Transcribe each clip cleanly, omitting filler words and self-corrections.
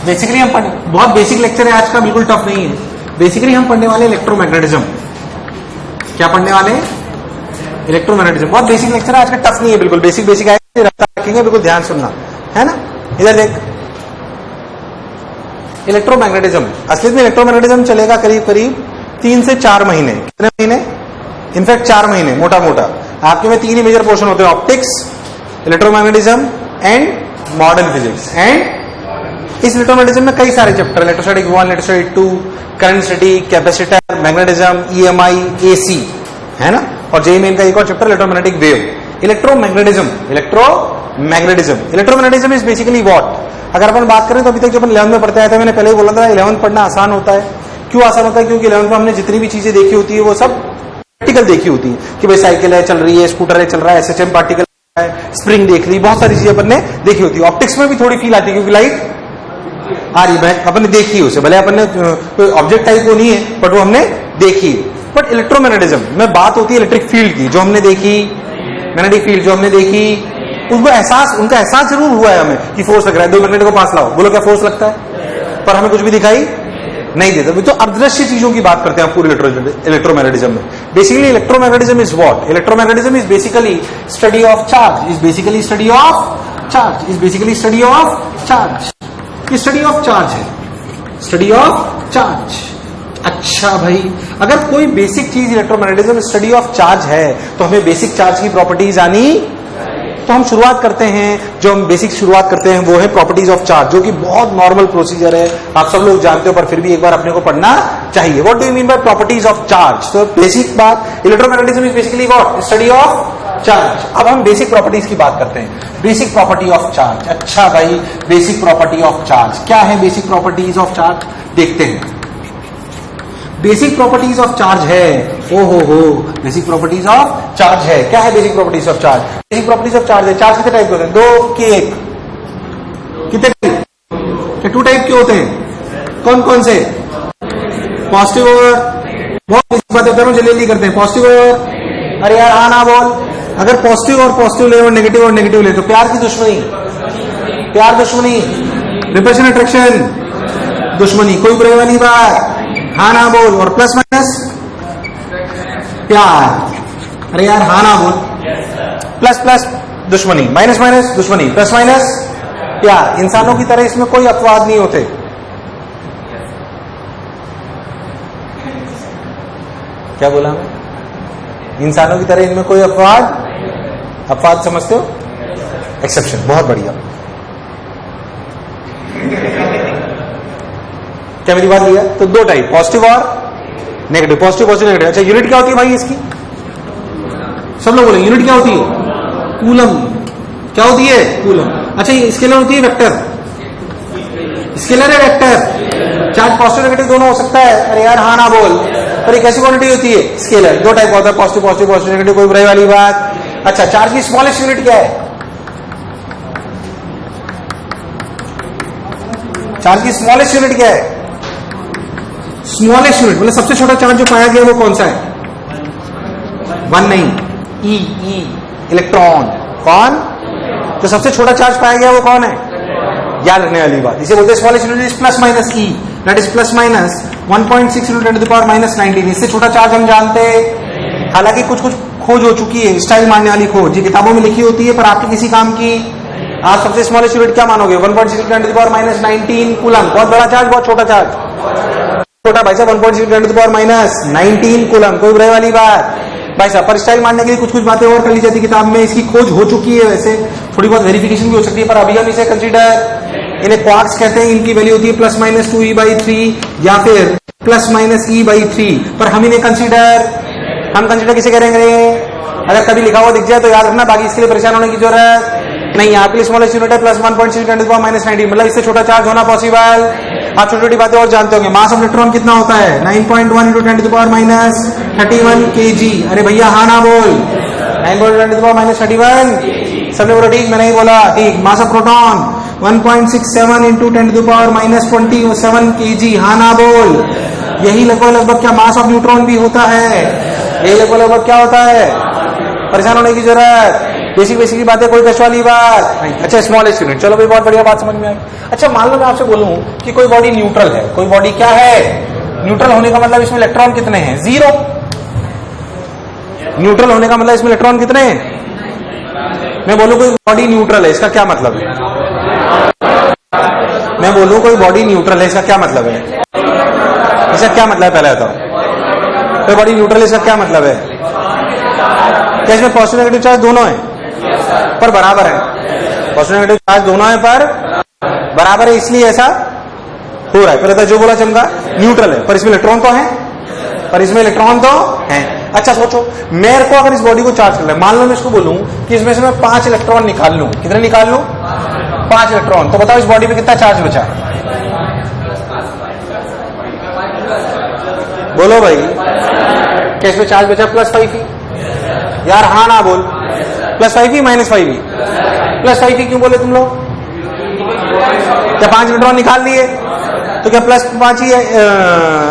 Basically हम पढ़ने, बहुत बेसिक लेक्चर है आज का, बिल्कुल टफ नहीं है। बेसिकली हम पढ़ने वाले इलेक्ट्रोमैग्नेटिज्म। क्या पढ़ने वाले? इलेक्ट्रोमैग्नेटिज्म। बहुत बेसिक लेक्चर है आज का, टफ नहीं है बिल्कुल, बेसिक बेसिक आए रखेंगे, बिल्कुल ध्यान सुनना है ना। इधर देख, इलेक्ट्रोमैग्नेटिज्म, असलियत में इलेक्ट्रोमैग्नेटिज्म चलेगा करीब करीब 3 से 4 महीने। कितने महीने? इनफैक्ट 4 महीने मोटा मोटा। आपके में 3 ही मेजर पोर्शन होते हैं, optics, electromagnetism and modern physics. And इस इलेक्ट्रोमैग्नेटिज्म में कई सारे chapter, electrostatic 1, electrostatic 2, current study, capacitor, magnetism, EMI, AC, है ना। और जेई मेन का एक और chapter electromagnetic wave. Electromagnetism, electromagnetism is basically what? अगर अपन बात करें तो अभी तक जब अपन 11th में पढ़ते आए थे, मैंने पहले ही बोला था 11th पढ़ना आसान होता है। क्यों आसान होता है? क्योंकि 11th में हमने जितनी भी चीजें देखी होती है वो सब प्रैक्टिकल देखी होती है, कि भाई साइकिल है चल रही है, स्कूटर है चल रहा है, एसएचएम पार्टिकल है, स्प्रिंग देख ली, बहुत सारी चीजें अपन ने देखी होती है। ऑप्टिक्स में भी थोड़ी फील आती है क्योंकि लाइट आ रही है, अपन ने देखी है उसे, भले अपन ने कोई ऑब्जेक्ट टाइप वो नहीं है बट वो हमने देखी। बट इलेक्ट्रोमैग्नेटिज्म में बात होती है इलेक्ट्रिक फील्ड की, जो हमने देखी, मैग्नेटिक फील्ड जो हमने देखी, उनका एहसास जरूर हुआ है हमें कि फोर्स लग रहा है। 2 मैग्नेट को पास लाओ, बोलो क्या फोर्स लगता है, पर हमें कुछ भी दिखाई नहीं देता। तो अदृश्य चीजों की बात करते हैं पूरे इलेक्ट्रोमैग्नेटिज्म में। Basically electromagnetism is what? Electromagnetism is basically study of charge, is basically study of charge, is basically study of charge. Study of charge है, स्टडी ऑफ चार्ज। अच्छा भाई, अगर कोई बेसिक चीज इलेक्ट्रोमैग्नेटिज्म स्टडी ऑफ चार्ज है तो हमें basic charge की प्रॉपर्टीज आनी। तो हम शुरुआत करते हैं, जो हम बेसिक शुरुआत करते हैं वो है प्रॉपर्टीज ऑफ चार्ज, जो कि बहुत नॉर्मल प्रोसीजर है, आप सब लोग जानते हो, पर फिर भी एक बार अपने को पढ़ना चाहिए। What do you mean by properties of charge? तो बेसिक बात, electromagnetism is basically what? Study of charge. अब हम बेसिक प्रॉपर्टीज की बात करते हैं। Basic property of charge. अच्छा भाई, बेसिक प्रॉपर्टी ऑफ चार्ज क्या है? बेसिक प्रॉपर्टीज ऑफ चार्ज देखते हैं। बेसिक प्रॉपर्टीज ऑफ चार्ज है, हो बेसिक प्रॉपर्टीज ऑफ चार्ज है। क्या है basic properties of charge? Basic properties of charge है, चार्ज कितने टाइप के होते हैं? 2 कि 1? कितने टाइप? 2 टाइप के होते हैं। कौन कौन से? पॉजिटिव और, बहुत बेसिक बातें कर रहा हूं, जल्दी करते हैं। पॉजिटिव और, अरे यार हाँ ना बोल। अगर पॉजिटिव और पॉजिटिव ले और नेगेटिव ले तो प्यार की दुश्मनी, प्यार दुश्मनी, रिपल्शन अट्रैक्शन दुश्मनी, कोई बुराई वाली बात, हाँ ना बोल। और प्लस माइनस प्यार, अरे यार हाँ ना बोल। प्लस प्लस दुश्मनी, माइनस माइनस दुश्मनी, प्लस माइनस प्यार। इंसानों की तरह इसमें कोई अपवाद नहीं होते। क्या बोला मैं? इंसानों की तरह इनमें कोई अपवाद समझते हो? एक्सेप्शन। बहुत बढ़िया। क्या मेरी बात लिया? तो 2 टाइप, पॉजिटिव और नेगेटिव, पॉजिटिव नेगेटिव। अच्छा, यूनिट क्या होती है भाई इसकी? सब लोग बोले यूनिट क्या होती है? कूलम। क्या होती है? कूलम। अच्छा, ये स्केलर होती है वेक्टर? स्केलर है वेक्टर। चार्ज पॉजिटिव नेगेटिव दोनों हो सकता है। अरे यार हाँ ना बोल। पर एक ऐसी क्वांटिटी होती है स्केलर। 2 टाइप होता है, पॉजिटिव नेगेटिव, कोई बुराई वाली बात। अच्छा, चार्ज की स्मॉलेस्ट यूनिट क्या है? चार्ज की स्मॉलेस्ट यूनिट क्या है? स्मॉलेस्ट यूनिट मतलब सबसे छोटा चार्ज जो पाया गया वो कौन सा है? 1 नहीं, ई इलेक्ट्रॉन। कौन? जो सबसे छोटा चार्ज पाया गया वो कौन है? याद रखने वाली बात, इसे बोलते हैं smallest unit is plus minus E, that is plus minus 1.6 × 10⁻19। इससे छोटा चार्ज हम जानते हैं। हालांकि कुछ खोज हो चुकी है, स्टाइल मारने वाली खोज, ये किताबों में लिखी होती है पर आपके किसी काम की। आप सबसे स्मॉलेस्ट यूनिट क्या मानोगे? 1.6 × 10⁻19 कूलम। बहुत बड़ा चार्ज, बहुत छोटा चार्ज? छोटा भाई साहब, 1.6 × 10⁻19 कूलम, कोई बुराई वाली बात भाई साहब। पर स्टाइल मारने के लिए कुछ बातें और कर ली जाती किताब में, इसकी खोज हो चुकी है, वैसे थोड़ी बहुत वेरिफिकेशन भी हो सकती है, पर अभी हम इसे कंसीडर, इन्हें क्वार्क्स कहते हैं। इनकी वैल्यू होती है ±2e/3 या फिर ±e/3, पर हम इन्हें कंसीडर किसे करेंगे? अगर कभी लिखा हुआ दिख जाए तो याद रखना, बाकी इसके लिए परेशान होने की जरूरत नहीं। आपके लिए स्मॉलेस्ट यूनिट है +1.6 × 10⁻19, मतलब इससे छोटा चार्ज होना पॉसिबल। आप छोटी छोटी बातें और जानते होंगे। मास ऑफ इलेक्ट्रॉन कितना होता है? 9.1 × 10⁻31 kg। अरे भैया हाँ ना बोल। 9.1 × 10⁻31, सबने बोला ठीक, मैं नहीं बोला ठीक। मास ऑफ प्रोटॉन 1.67 × 10⁻27 kg, हाँ ना बोल। यही लगभग क्या मास ऑफ न्यूट्रॉन भी होता है? यही लगभग क्या होता है? परेशान होने की जरूरत बेसिक की बात है, कोई कष्ट वाली बात नहीं। अच्छा स्मॉलेस्ट यूनिट, चलो भाई बहुत बढ़िया बात समझ में आई। अच्छा मान लो मैं आपसे बोलूं कि कोई बॉडी न्यूट्रल है, कोई बॉडी क्या है, न्यूट्रल होने का मतलब इसमें इलेक्ट्रॉन कितने हैं, 0। न्यूट्रल होने का मतलब इसमें इलेक्ट्रॉन कितने हैं, मैं बोलूं कोई बॉडी न्यूट्रल है, इसका क्या मतलब है, मैं बोलूं कोई बॉडी न्यूट्रल है, इसका क्या मतलब है, इसका क्या मतलब है, पहले बताओ। कोई बॉडी न्यूट्रल है, इसका क्या मतलब है, क्या इसमें पॉजिटिव नेगेटिव चार्ज दोनों है पर बराबर है, पॉजिटिव नेगेटिव चार्ज दोनों है पर बराबर है, इसलिए ऐसा हो रहा है। पहले तो जो बोला चमका न्यूट्रल है पर इसमें इलेक्ट्रॉन तो है, पर इसमें इलेक्ट्रॉन तो है। अच्छा सोचो, मेरे को अगर इस बॉडी को चार्ज करना है, मान लो मैं इसको बोलूं कि इसमें से मैं 5 इलेक्ट्रॉन निकाल लूं, कितने निकाल लूं, 5 इलेक्ट्रॉन, तो बताओ इस बॉडी पे कितना चार्ज बचा, बोलो भाई, क्या इसमें चार्ज बचा, +5 ही, यार हाँ ना बोल, +5 ही -5 ही, +5 ही क्यों बोले तुम लोग, क्या 5 इलेक्ट्रॉन निकाल लिए तो क्या +5 ही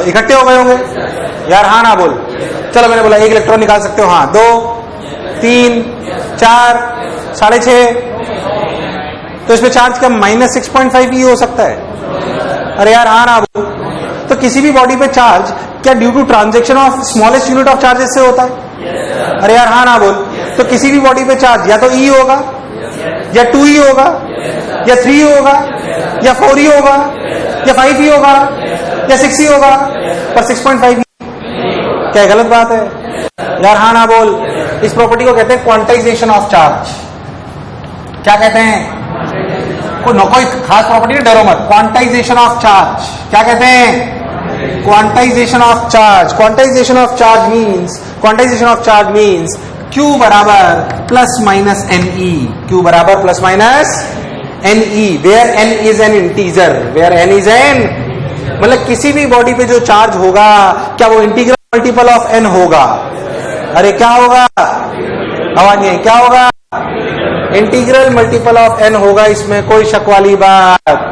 इकट्ठे हो गए होंगे, यार हाँ ना बोल। चलो मैंने बोला 1 इलेक्ट्रॉन निकाल सकते हो, हाँ 2 3 4 6.5, तो इसमें चार्ज क्या -6.5 ही हो सकता है, अरे यार हाँ ना बोल। तो किसी भी बॉडी पे चार्ज क्या due to transaction of smallest unit of charges से होता है, अरे यार हाँ ना बोल। तो किसी भी बॉडी पे चार्ज या तो E होगा या 2E होगा या 3 होगा या 4E होगा या 5E होगा या 6E होगा, पर 6.5 क्या गलत बात है, यार हाँ ना बोल। इस प्रॉपर्टी को कहते हैं क्वांटाइजेशन ऑफ चार्ज, क्या कहते हैं, कोई खास प्रॉपर्टी नहीं, डरो मत, क्वांटाइजेशन ऑफ चार्ज, क्या कहते हैं, quantization of charge. Quantization of charge means Q बराबर ±NE, Q बराबर ±NE, where N is an integer, where N is an, मतलब किसी भी बॉडी पे जो चार्ज होगा क्या वो इंटीग्रल मल्टीपल ऑफ N होगा, अरे क्या होगा, आवाज नहीं, क्या होगा, इंटीग्रल मल्टीपल ऑफ N होगा, इसमें कोई शक वाली बात।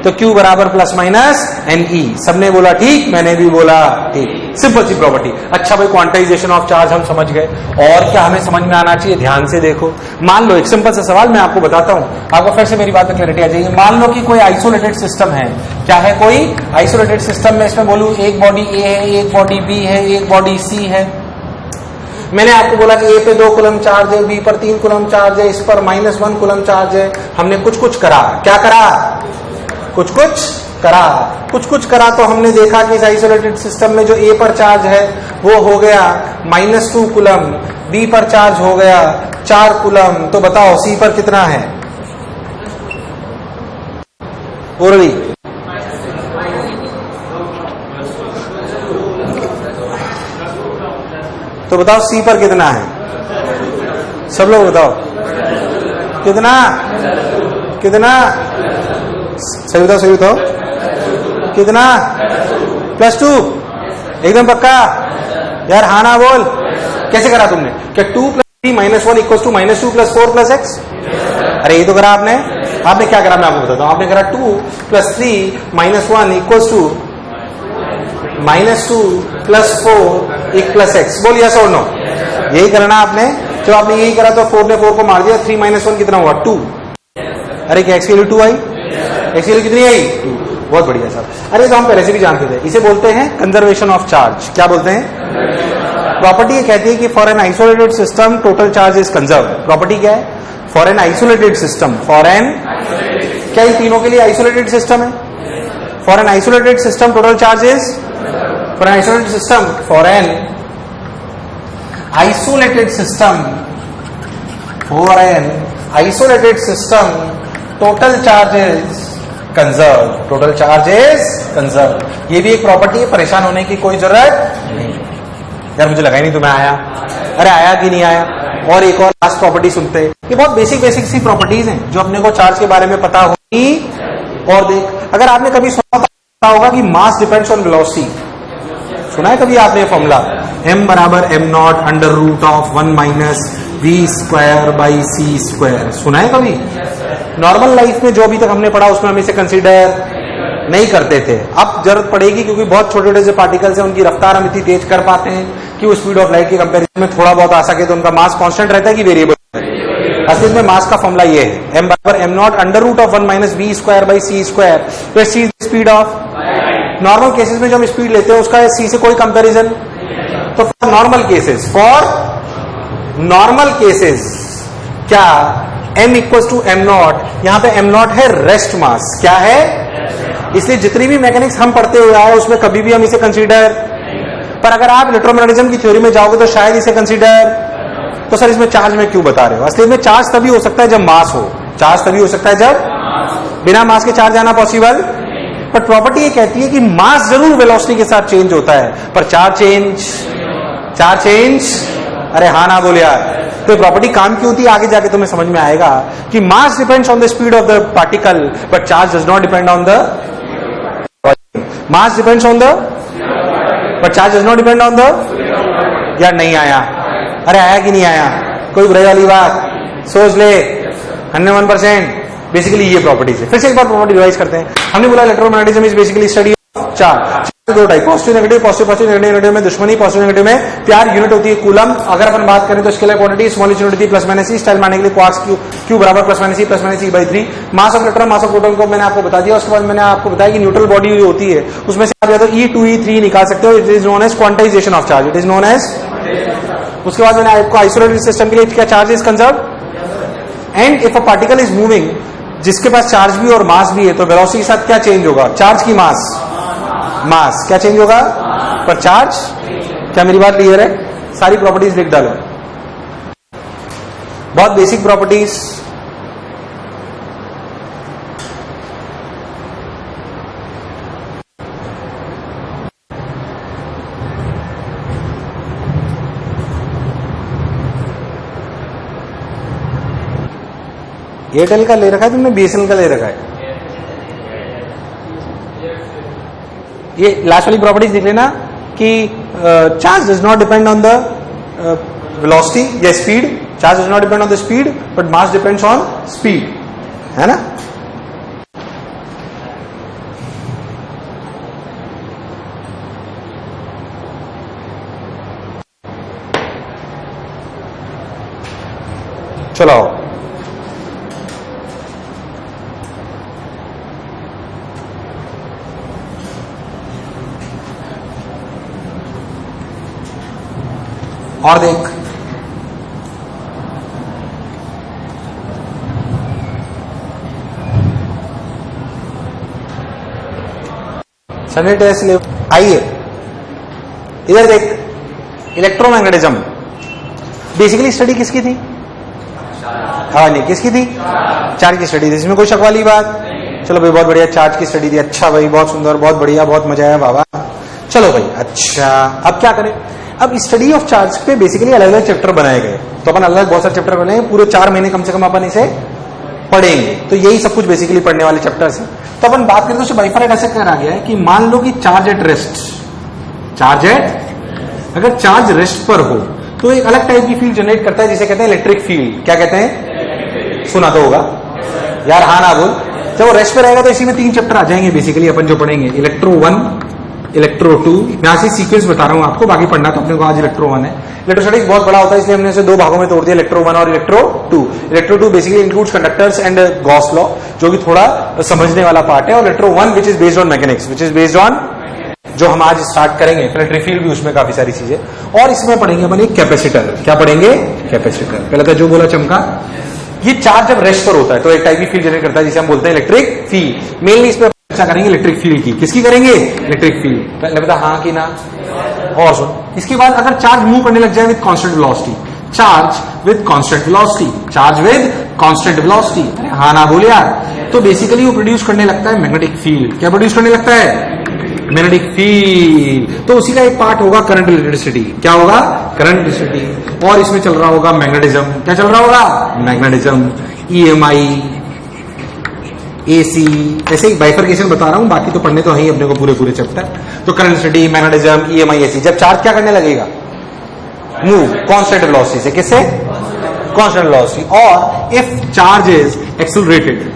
तो Q बराबर +-NE, सबने बोला ठीक, मैंने भी बोला ठीक, सिंपल सी प्रॉपर्टी। अच्छा भाई क्वांटाइजेशन ऑफ चार्ज हम समझ गए, और क्या हमें समझ में आना चाहिए, ध्यान से देखो। मान लो एक सिंपल सा सवाल मैं आपको बताता हूं, आपको फिर से मेरी बात में क्लैरिटी आ जाएगी। मान लो कि कोई आइसोलेटेड सिस्टम है, क्या है, कोई आइसोलेटेड सिस्टम में इसमें बोलूं एक बॉडी A है, एक बॉडी B है, एक बॉडी C है। मैंने आपको बोला कि A पे 2 कूलम चार्ज है, B पर 3 कूलम चार्ज है, इस पर -1 कूलम चार्ज है। हमने कुछ करा, क्या करा, कुछ करा, तो हमने देखा कि इस आइसोलेटेड सिस्टम में जो A पर चार्ज है वो हो गया -2 कूलम, B पर चार्ज हो गया 4 कूलम, तो बताओ C पर कितना है, बोली, तो बताओ C पर कितना है, सब लोग बताओ, कितना, सही बताओ, कितना, +2, एकदम पक्का, यार हाँ ना बोल। कैसे करा तुमने, क्या 2 + 3 -1 = -2 + 4 + x, अरे ये तो करा आपने क्या करा मैं आपको बताता हूं, आपने करा 2 + 3 - 1 = -2 + 4 + x, बोल यस और नो, यही करना आपने। जब आपने यही करा तो 4 ने 4 को मार दिया, 3 - 1 कितना हुआ, 2, अरे क्या x की वैल्यू 2 आई, x की वैल्यू कितनी आई, 2, बहुत बढ़िया सर। अरे तो हम पहले से भी जानते थे, इसे बोलते हैं कंजर्वेशन ऑफ चार्ज, क्या बोलते हैं, प्रॉपर्टी ये कहती है कि for an isolated system total charge is conserve. Property क्या है, फॉर एन आइसोलेटेड सिस्टम, क्या इन तीनों के लिए आइसोलेटेड सिस्टम है, for an isolated system total charge is, for an isolated system, for an isolated system, for an isolated system total charge is conserve, total charge is conserve. ये भी एक property है, परेशान होने की कोई जरूरत नहीं। यार मुझे लगा ही नहीं तुम्हें आया, अरे आया कि नहीं आया। और एक और लास्ट प्रॉपर्टी सुनते हैं, ये बहुत बेसिक सी प्रॉपर्टीज हैं जो अपने को चार्ज के बारे में पता होगी। और देख, अगर आपने कभी सुना होगा कि मास डिपेंड्स ऑन वेलोसिटी, सुना है कभी आपने फॉर्मूला, m बराबर m0 √1 - v²/c², सुना है कभी। नॉर्मल लाइफ में जो अभी तक हमने पढ़ा उसमें हम इसे कंसीडर नहीं करते थे, अब जरूरत पड़ेगी क्योंकि बहुत छोटे छोटे से पार्टिकल्स हैं, उनकी रफ्तार हम इतनी तेज कर पाते हैं कि वो स्पीड ऑफ लाइट के कंपैरिजन में थोड़ा बहुत आ सके, तो उनका मास कांस्टेंट रहता है कि वेरिएबल, असलियत में मास का फॉर्मूला ये है, m बराबर m not under root of 1 minus v square by c square. तो c speed of normal cases में जो हम स्पीड लेते हैं उसका सी से कोई कंपैरिजन। तो फॉर नॉर्मल केसेस क्या m equal to m not, यहां पे m नॉट है रेस्ट मास, क्या है, इसलिए जितनी भी मैकेनिक्स हम पढ़ते हुए आए उसमें कभी भी हम इसे कंसीडर, पर अगर आप इलेक्ट्रोमैग्नेटिज्म की थ्योरी में जाओगे तो शायद इसे कंसीडर। तो सर इसमें चार्ज में क्यों बता रहे हो? असली में चार्ज तभी हो सकता है जब मास हो, चार्ज तभी हो सकता है जब बिना मास के चार्ज आना पॉसिबल। पर प्रॉपर्टी ये कहती है कि मास जरूर वेलोसिटी के साथ चेंज होता है, पर चार्ज चेंज, अरे हाँ ना बोले यार। तो प्रॉपर्टी काम की होती है, आगे जाके तुम्हें समझ में आएगा कि mass depends on the speed of the particle but charge does not depend on the mass depends on the but charge does not depend on the. यार नहीं आया, अरे आया कि नहीं आया, कोई बुराई वाली बात, सोच ले 101%। बेसिकली ये प्रॉपर्टीज है। फिर से एक बार प्रॉपर्टी रिवाइज करते हैं। हमने बोला electromagnetism is basically study of charge, दो type, positive negative, positive negative में दुश्मनी, पॉजिटिव नेगेटिव में प्यार, यूनिट होती है कूलम। अगर अपन बात करें तो स्केलर क्वांटिटी स्मॉल यूनिट होती है प्लस माइनस ई, स्टाइल मारने के लिए क्वार्क्स क्यू बराबर plus minus E by 3। Mass of electron mass of proton को मैंने आपको बता दिया। उसके बाद मैंने आपको बताया कि न्यूट्रल बॉडी होती है उसमें से आप या तो E2 E3 निकाल सकते हो, it is known as quantization of charge, it is known as. उसके बाद मैंने आपको आइसोलेटेड सिस्टम के लिए क्या charge is conserve and if a particle is moving जिसके पास चार्ज भी और मास भी है तो वेलोसिटी के साथ क्या चेंज होगा, चार्ज की मास क्या चेंज होगा, पर चार्ज। क्या मेरी बात क्लियर है? सारी प्रॉपर्टीज लिख डालो, बहुत बेसिक प्रॉपर्टीज। एयरटेल का ले रखा है तुमने, बीएसएनएल का ले रखा है? ये लास्ट वाली प्रॉपर्टीज देख लेना कि charge does not depend on the velocity या speed, charge does not depend on the speed but mass depends on speed, है ना। चलो और देख, संडे टेस्ट ले आइए इधर देख। इलेक्ट्रोमैग्नेटिज्म बेसिकली स्टडी किसकी थी? हाँ नहीं, किसकी थी? चार्ज की स्टडी थी, इसमें कोई शक वाली बात। चलो भाई बहुत बढ़िया, चार्ज की स्टडी थी, अच्छा भाई बहुत सुंदर, बहुत बढ़िया, बहुत मजा आया बाबा। चलो भाई अच्छा, अब क्या करें? अब स्टडी ऑफ चार्ज पे बेसिकली अलग अलग चैप्टर बनाए गए, तो अपन अलग बहुत सारे चैप्टर बनाए, पूरे 4 महीने कम से कम अपन इसे पढ़ेंगे। तो यही सब कुछ बेसिकली पढ़ने वाले चैप्टर्स हैं। तो अपन बात करें तो बाइफरेट ऐसे करा गया है कि मान लो कि चार्ज एट रेस्ट, अगर चार्ज रेस्ट पर हो तो एक अलग टाइप की फील्ड जनरेट करता है जिसे कहते हैं इलेक्ट्रिक फील्ड। क्या कहते हैं? सुना तो होगा यार, हाँ ना बोल। जब वो रेस्ट पे रहेगा तो इसी में 3 चैप्टर आ जाएंगे बेसिकली अपन जो पढ़ेंगे, इलेक्ट्रो 1 इलेक्ट्रो 2। मैं आज सीक्वेंस बता रहा हूं आपको, बाकी पढ़ना तो अपने को आज इलेक्ट्रो 1 है। इलेक्ट्रोस्टैटिक्स बहुत बड़ा होता है इसलिए हमने इसे 2 भागों में तोड़ दिया, इलेक्ट्रो 1 और electro 2। Electro 2 basically includes conductors and Gauss law, जो कि थोड़ा समझने वाला पार्ट है, और electro 1 which is based on mechanics, which is based on जो हम आज स्टार्ट करेंगे। इलेक्ट्रिक फील्ड भी उसमें काफी सारी चीजें, और इसमें पढ़ेंगे अपन एक कैपेसिटर। क्या पढ़ेंगे? कैपेसिटर। पहले तो जो बोला चमका, ये चार्ज जब रेस्ट पर होता है तो एक टाइप की फील्ड जनरेट करता है जिसे हम बोलते हैं इलेक्ट्रिक फील्ड। मेनली इस पर चर्चा करेंगे इलेक्ट्रिक फील्ड की। किसकी करेंगे? Electric field. पहले बता हाँ कि ना। और सुन, इसके बाद अगर चार्ज मूव करने लग जाए with constant velocity, charge with constant velocity, charge with constant velocity, हाँ ना बोल यार, तो बेसिकली वो प्रोड्यूस करने लगता है मैग्नेटिक फील्ड। क्या प्रोड्यूस करने लगता है? Magnetic field. तो उसी का एक पार्ट होगा करंट इलेक्ट्रिसिटी। क्या होगा? Current electricity. और इसमें चल रहा होगा मैग्नेटिज्म। क्या चल रहा होगा? मैग्नेटिज्म, EMI, AC, ऐसे ही बाइफर्केशन बता रहा हूं, बाकी तो पढ़ने तो है ही अपने को पूरे चैप्टर। तो current electricity, magnetism, EMI, AC। जब चार्ज क्या करने लगेगा? मूव कांस्टेंट वेलोसिटी से। किससे? Constant velocity. और if charge is accelerated,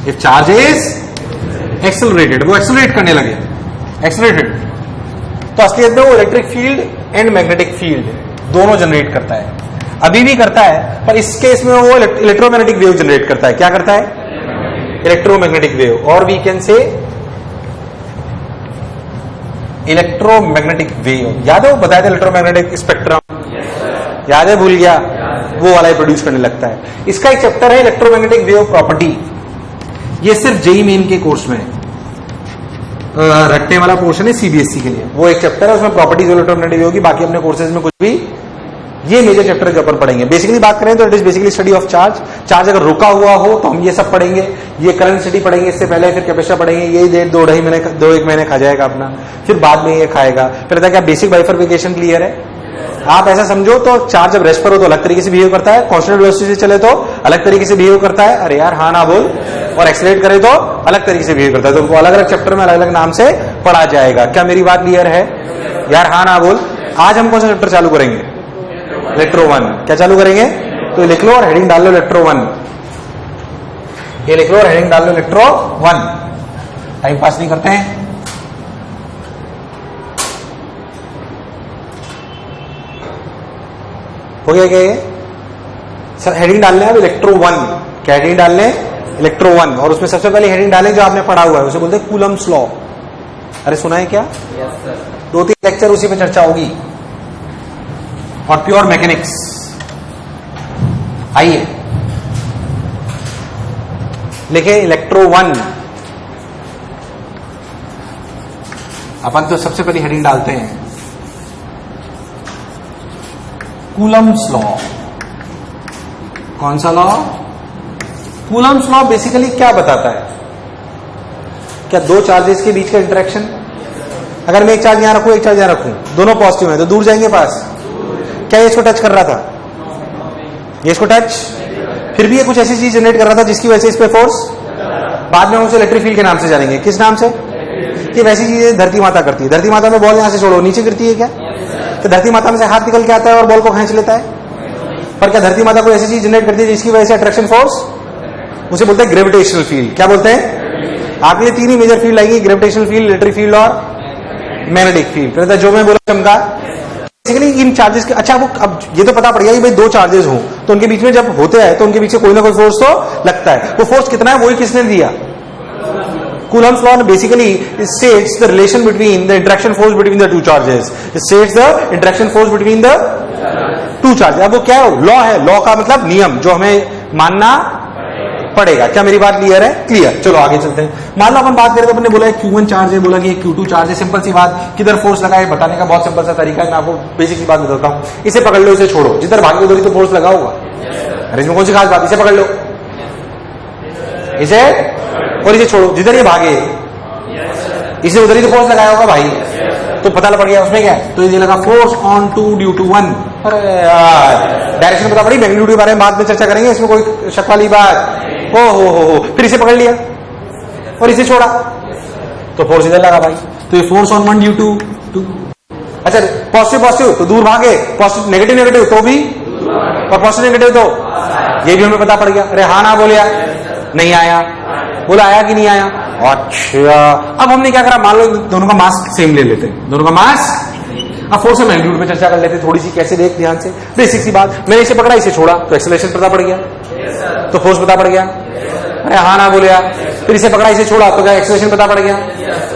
if charge is accelerated, वो एक्सेलरेट करने लगे, एक्सेलरेटेड, तो असलियत में वो electric field and magnetic field दोनों जनरेट करता है। अभी भी करता है, पर इस केस में वो इलेक्ट्रोमैग्नेटिक वेव जनरेट करता है। क्या करता है? इलेक्ट्रोमैग्नेटिक वेव, और we can say electromagnetic wave. याद है वो बताया था इलेक्ट्रोमैग्नेटिक स्पेक्ट्रम? याद है? भूल गया? वो वाला ही प्रोड्यूस करने लगता है। इसका एक चैप्टर है इलेक्ट्रोमैग्नेटिक वेव प्रॉपर्टी। ये सिर्फ जेईई मेन के कोर्स में रटने वाला पोर्शन है सीबीएसई के लिए। वो एक चैप्टर है, उसमें प्रॉपर्टीज इलेक्ट्रोमैग्नेटिक वेव की। बाकी अपने कोर्सेज में कुछ भी, ये मेजर चैप्टर के ऊपर पढ़ेंगे। बेसिकली बात करें तो it is basically study of charge. Charge अगर रुका हुआ हो तो हम ये सब पढ़ेंगे। ये करंट स्टडी पढ़ेंगे इससे पहले, फिर कैपेसिटर पढ़ेंगे। यही डेढ़ दो एक महीने खा जाएगा अपना, फिर बाद में ये खाएगा। पहले था क्या बेसिक बाइफरफिकेशन क्लियर है? आप ऐसा समझो तो चार्ज जब रेस्ट पर हो तो अलग तरीके से बिहेव करता है, कांस्टेंट वेलोसिटी से चले तो अलग तरीके से बिहेव करता है, अरे यार हाँ ना बोल, और एक्सलेट करे तो अलग तरीके से बिहेव करता है। तो उनको अलग अलग चैप्टर में अलग अलग नाम से पढ़ा जाएगा। क्या मेरी बात क्लियर है? यार हाँ ना बोल। आज हम कौन सा चैप्टर चालू करेंगे? इलेक्ट्रो 1। क्या चालू करेंगे? तो लिख लो और हेडिंग डाल लो इलेक्ट्रो 1। ये लिख लो और हेडिंग डाल लो इलेक्ट्रो 1। टाइम पास नहीं करते हैं। हो गया क्या ये? सर हेडिंग डालने अब इलेक्ट्रो 1। क्या हेडिंग डालने? इलेक्ट्रो 1। और उसमें सबसे पहले हेडिंग डालें जो आपने पढ़ा हुआ है, उसे बोलते हैं कूलम्स लॉ। अरे सुना है क्या? yes, sir. 2-3 लेक्चर उसी पे चर्चा होगी। और प्योर मैकेनिक्स। आइए लिखे इलेक्ट्रो 1। अपन तो सबसे पहले हेडिंग डालते हैं कूलम्स लॉ। कौन सा लॉ? कूलम्स लॉ बेसिकली क्या बताता है? क्या दो चार्जेस के बीच का इंटरेक्शन, अगर मैं एक चार्ज यहां रखूं एक चार्ज यहां रखूं, दोनों पॉजिटिव है तो दूर जाएंगे पास। क्या ये इसको टच कर रहा था? ये इसको टच, फिर भी ये कुछ ऐसी चीज जनरेट कर रहा था जिसकी वजह से इस पे फोर्स, बाद में हम उसे इलेक्ट्रिक फील्ड के नाम से जानेंगे। किस नाम से? कि वैसी चीजें धरती माता करती है। धरती माता में बॉल यहां से छोड़ो नीचे गिरती है क्या? तो धरती माता में से हाथ निकल के आता है और बॉल को खींच लेता है। पर क्या धरती माता को ऐसी चीज जनरेट करती है जिसकी वजह से अट्रैक्शन फोर्स, उसे बोलते हैं ग्रेविटेशनल फील्ड। क्या बोलते हैं? आगे 3 ही मेजर फील्ड आएंगी, ग्रेविटेशनल फील्ड, इलेक्ट्रिक फील्ड और मैग्नेटिक फील्ड। जो मैं बोला चमका बेसिकली इन चार्जेस के। अच्छा वो अब ये तो पता पड़ गया कि भाई दो चार्जेस हो तो उनके बीच में जब होते हैं तो उनके बीच कोई ना कोई फोर्स तो लगता है। वो फोर्स कितना है वही किसने दिया? Coulomb's law basically states the relation between the interaction force between the two charges. It states the interaction force between the two charges. अब वो क्या है? लॉ है। लॉ का मतलब नियम जो हमें मानना पड़ेगा। क्या मेरी बात क्लियर है? क्लियर। चलो आगे चलते हैं। मान लो अपन बात करें तो अपन ने बोला Q1 चार्ज है, बोला कि Q2 चार्ज है। सिंपल सी बात, किधर फोर्स लगा है बताने का बहुत सिंपल सा तरीका है। मैं आपको बेसिक सी बात बताता हूँ। इसे पकड़ लो, इसे छोड़ो, जिधर भागे उधर ही तो फोर्स लगा होगा। अरे इसमें कौन सी खास बात? इसे पकड़ लो, इसे और इसे छोड़ो, जिधर ये भागे इसे उधर ही तो फोर्स लगाया होगा भाई। तो पता पड़ गया उसमें क्या है? तो ये लगा फोर्स ऑन 2 ड्यू टू 1। अरे यार डायरेक्शन पता पड़ी। मैग्नीट्यूड के बारे में बाद में चर्चा करेंगे, इसमें कोई शक वाली बात। हो फिर इसे पकड़ लिया और इसे छोड़ा तो फोर्स इधर लगा भाई। तो ये फोर्स ऑन 1 ड्यू टू 2। अच्छा पॉजिटिव पॉजिटिव तो दूर भागे, पॉजिटिव नेगेटिव नेगेटिव तो भी, और पॉजिटिव नेगेटिव तो ये भी हमें पता पड़ गया। अरे हाँ ना बोलिया? नहीं आया। बोला आया कि नहीं आया? अच्छा अब हमने क्या करा? मान लो दोनों का मास सेम ले लेते हैं, दोनों का मास। अब फोर्स और मैग्नीट्यूड पे चर्चा कर लेते हैं थोड़ी सी। कैसे? देख ध्यान से, बेसिक सी बात। मैंने इसे पकड़ा, इसे छोड़ा तो एक्सेलरेशन पता पड़ गया, तो फोर्स पता पड़ गया। अरे हाँ ना बोले यार? फिर इसे पकड़ा, इसे छोड़ा तो क्या एक्सेलरेशन पता पड़ गया,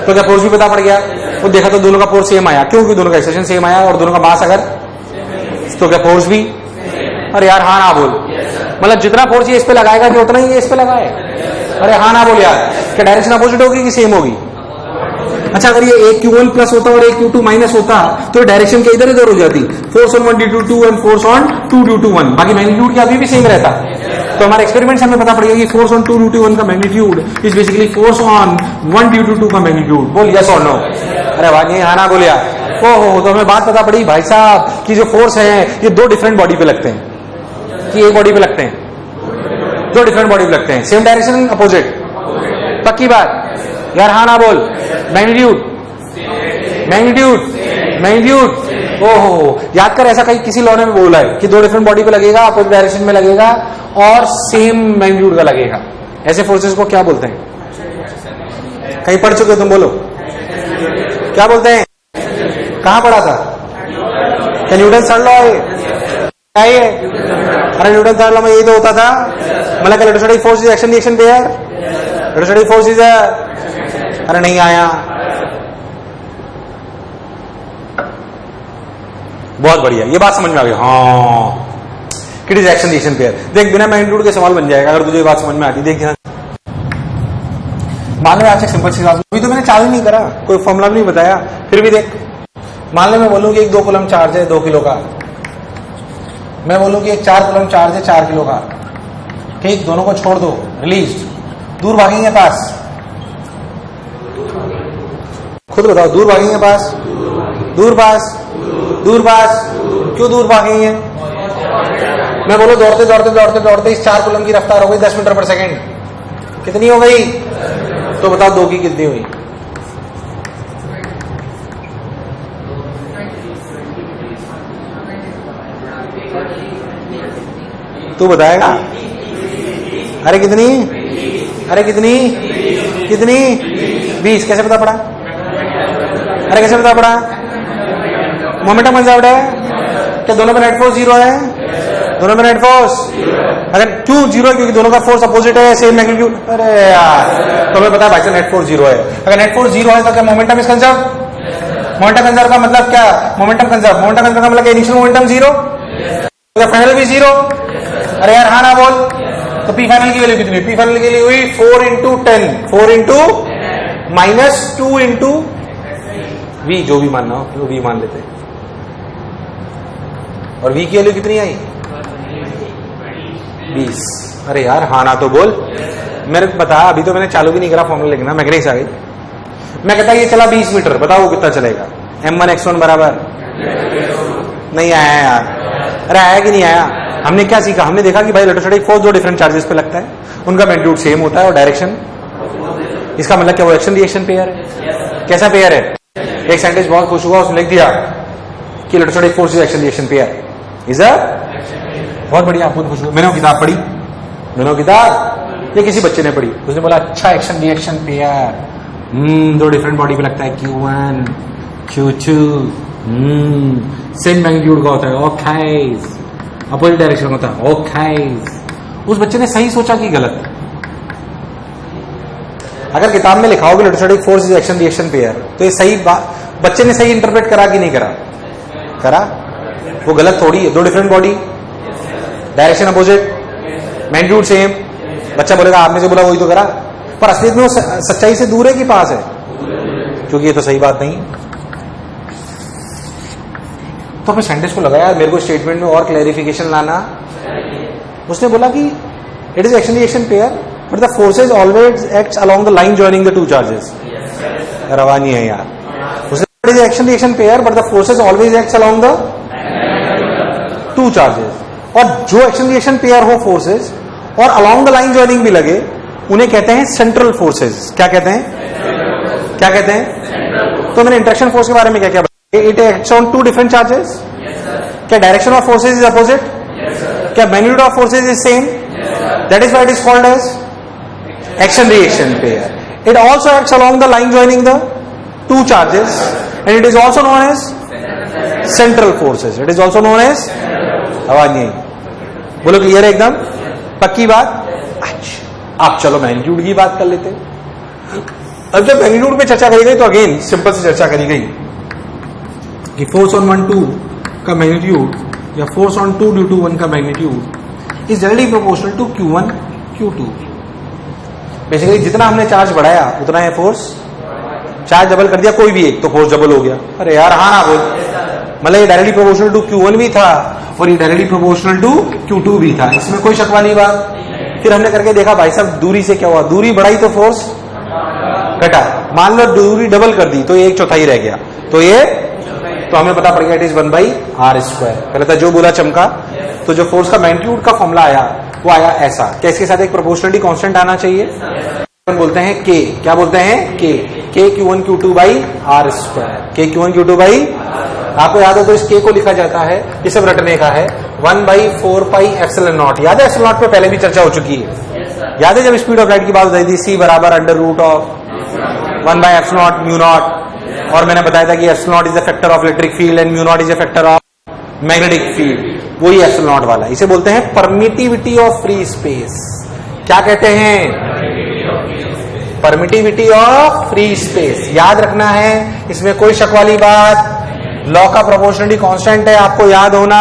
तो क्या फोर्स भी पता पड़ गया। वो देखा तो दोनों का फोर्स सेम आया। क्योंकि दोनों का एक्सेलरेशन सेम आया और दोनों का मास अगर, तो क्या फोर्स भी। अरे यार हाँ ना बोल, मतलब जितना फोर्स ये इस पे लगाएगा कि उतना ही ये इस पे लगाए। अरे हाँ ना बोल यार, क्या डायरेक्शन अपोजिट होगी कि सेम होगी? अच्छा अगर ये एक Q1 प्लस होता और एक Q2 माइनस होता तो डायरेक्शन क्या इधर इधर हो जाती? Force on 1 due to 2 and force on 2 due to 1। बाकी मैग्नीट्यूड क्या अभी भी सेम रहता। तो हमारे एक्सपेरिमेंट से हमें पता पड़ेगा कि फोर्स ऑन 2 ड्यू टू 1 का magnitude is basically force on 1 due to 2 का मैग्नीट्यूड। बोल यस और नो? अरे भाई हाँ ना बोलिया? ओहो, तो हमें बात पता पड़ी भाई साहब कि जो फोर्स है ये दो डिफरेंट बॉडी पे लगते हैं, कि एक बॉडी पे लगते हैं, दो डिफरेंट बॉडी पे लगते हैं, सेम डायरेक्शन अपोजिट। पक्की बात? यार हाँ ना बोल? Magnitude magnitude magnitude. ओहो याद कर, ऐसा कहीं किसी लॉ ने बोला है कि दो डिफरेंट बॉडी पे लगेगा, अपोजिट डायरेक्शन में लगेगा और सेम मैग्नीट्यूड का लगेगा। ऐसे फोर्सेस को क्या बोलते हैं? कहीं पढ़ चुके हो तुम? बोलो क्या बोलते हैं? कहां पढ़ा था? क्या न्यूटन थर्ड लॉ है? क्या ये? अरे न्यूटन का लॉ में यही तो होता था, मतलब electrostatic force is action reaction pair, electrostatic force is अरे नहीं आया। बहुत बढ़िया, ये बात समझ में आ गई। हाँ, it is action reaction pair. देख बिना मैग्नीट्यूड के सवाल बन जाएगा अगर तुझे ये बात समझ में आती। देख मान लो आपसे सिंपल सी बात, अभी तो मैंने चालू नहीं करा, कोई फॉर्मूला नहीं बताया, फिर भी देख, मान लो मैं बोलूं कि एक 2 कूलम चार्ज है 2 किलो का, मैं बोलूं कि एक 4 कूलम चार्ज है 4 किलो का, ठीक, दोनों को छोड़ दो, रिलीज, दूर भागेंगे पास, खुद बताओ, दूर भागेंगे पास, दूर पास, दूर पास, क्यों दूर भागेंगे? मैं बोलो दौड़ते दौड़ते दौड़ते दौड़ते इस 4 कूलम की रफ्तार हो गई 10 मीटर पर सेकेंड, कितनी हो गई? तो बताओ 2 की कितनी हुई? तू बताएगा? अरे कितनी? अरे कितनी? कितनी? 20। कैसे पता पड़ा? अरे कैसे पता पड़ा? मोमेंटम कंजर्व्ड है क्या? दोनों में नेट फोर्स 0 है? दोनों में नेट फोर्स अगर क्यों 0 है? क्योंकि दोनों का फोर्स अपोजिट है, सेम मैग्नीट्यूड। अरे यार, तो हमें पता है भाई नेट फोर्स 0 है। अगर नेट फोर्स 0 है तो क्या momentum is conserve? Momentum conserve का मतलब क्या? मोमेंटम कंजर्व, मोमेंटम कंजर्व का मतलब इनिशियल मोमेंटम 0, फाइनल भी 0। अरे यार हाँ ना बोल। तो पी फाइनल की वैल्यू कितनी? पी फाइनल की वैल्यू हुई 4 into 10, 4 into minus 2 into v, जो भी मानना हो वो वी मान लेते हैं। और वी की वैल्यू कितनी आई? 20। अरे यार हाँ ना तो बोल। मेरे को बता, अभी तो मैंने चालू भी नहीं करा फॉर्मूला लिखना, मैग्नेटिक्स आ गई। मैं कहता ये चला 20 मीटर, बताओ कितना चलेगा? m1 x1 बराबर नहीं आया यार। अरे आया कि नहीं आया? हमने क्या सीखा? हमने देखा कि भाई इलेक्ट्रोस्टैटिक फोर्स 2 डिफरेंट चार्जेस पे लगता है, उनका मैग्नीट्यूड सेम होता है और डायरेक्शन, इसका मतलब क्या वो एक्शन रिएक्शन पेयर है। कैसा पेयर है? एक साइंटिस्ट बहुत खुश हुआ, उसने लिख दिया कि electrostatic force is action reaction pair is a, बहुत बढ़िया, आप खुद खुश हुए। मैंने वो किताब पढ़ी, मैंने वो किताब ये किसी बच्चे ने पढ़ी, उसने बोला अच्छा action reaction pair, 2 different body पे लगता है, Q1 Q2, सेम मैग्नीट्यूड का होता है, ओके, अपोजिट डायरेक्शन होता है, ओके। उस बच्चे ने सही सोचा कि गलत? अगर किताब में लिखा हो कि electrostatic force is action reaction pair, तो ये सही बात, बच्चे ने सही इंटरप्रेट करा कि नहीं करा? करा। वो गलत थोड़ी है, 2 different body, direction opposite, magnitude same. बच्चा बोलेगा आपने जो बोला वही तो करा, पर असलियत में वो सच्चाई से दूर है कि पास है? क्योंकि ये तो सही बात नहीं। तो अपने साइंटिस्ट को लगा यार मेरे को स्टेटमेंट में और क्लैरिफिकेशन लाना। उसने बोला कि it is action reaction pair but the forces always acts along the line joining the 2 charges. रवा नहीं है यार। उसने it is action reaction pair but the forces always acts along the 2 charges. और जो एक्शन रिएक्शन पेयर हो forces और along the line joining भी लगे, उन्हें कहते हैं सेंट्रल फोर्सेज। क्या कहते हैं? क्या कहते हैं? तो मैंने इंटरेक्शन फोर्स के बारे में क्या क्या बताया? It acts on 2 different charges. क्या direction of forces is opposite? क्या magnitude of forces is same? That is why it is called as action reaction pair. It also acts along the line joining the 2 charges and it is also known as central forces. It is also known as, आवाज नहीं, बोलो clear है एकदम? पक्की बात? अच्छा, अब चलो मैग्नीट्यूड की बात कर लेते हैं। अब जब मैग्नीट्यूड पे चर्चा करी गई तो अगेन सिंपल से चर्चा करी गई कि फोर्स ऑन 1 2 का मैग्नीट्यूड या फोर्स ऑन 2 ड्यू टू 1 का magnitude is directly proportional to Q1 Q2। Basically जितना हमने चार्ज बढ़ाया उतना है फोर्स, चार्ज डबल कर दिया कोई भी एक तो फोर्स डबल हो गया। अरे यार हाँ ना बोल, मतलब ये डायरेक्टली प्रोपोर्शनल टू Q1 भी था और ये डायरेक्टली प्रोपोर्शनल टू Q2 भी था, इसमें कोई शक वाली बात। फिर हमने करके देखा भाई साहब दूरी से क्या हुआ, दूरी बढ़ाई तो फोर्स घटा, मान लो दूरी डबल कर दी तो ये 1/4 रह गया, तो ये तो हमें पता पड़ गया इट इज 1/r²। पहले था जो बोला चमका। तो जो फोर्स का मैग्नीट्यूड का फॉर्मूला आया वो आया ऐसा, क्या इसके साथ एक प्रोपोर्शनलिटी कांस्टेंट आना चाहिए, बोलते हैं K। क्या बोलते हैं? K Q1 Q2/r²। K Q1 Q2 आपको याद हो तो इस K को लिखा जाता है, ये सब रटने का है, 1/4πε0। याद है ε0 पे पहले भी चर्चा हो चुकी है। याद है जब स्पीड ऑफ लाइट की बात बताई थी, C बराबर √1/ε0 μ0, और मैंने बताया था कि ε0 is the factor of electric field and μ0 is the factor of magnetic field. वही एप्सिलॉन नॉट वाला, इसे बोलते हैं परमिटिविटी ऑफ फ्री स्पेस। क्या कहते हैं? Permittivity of free space. याद रखना है, इसमें कोई शक वाली बात, लॉ का प्रोपोर्शनलिटी कांस्टेंट है, आपको याद होना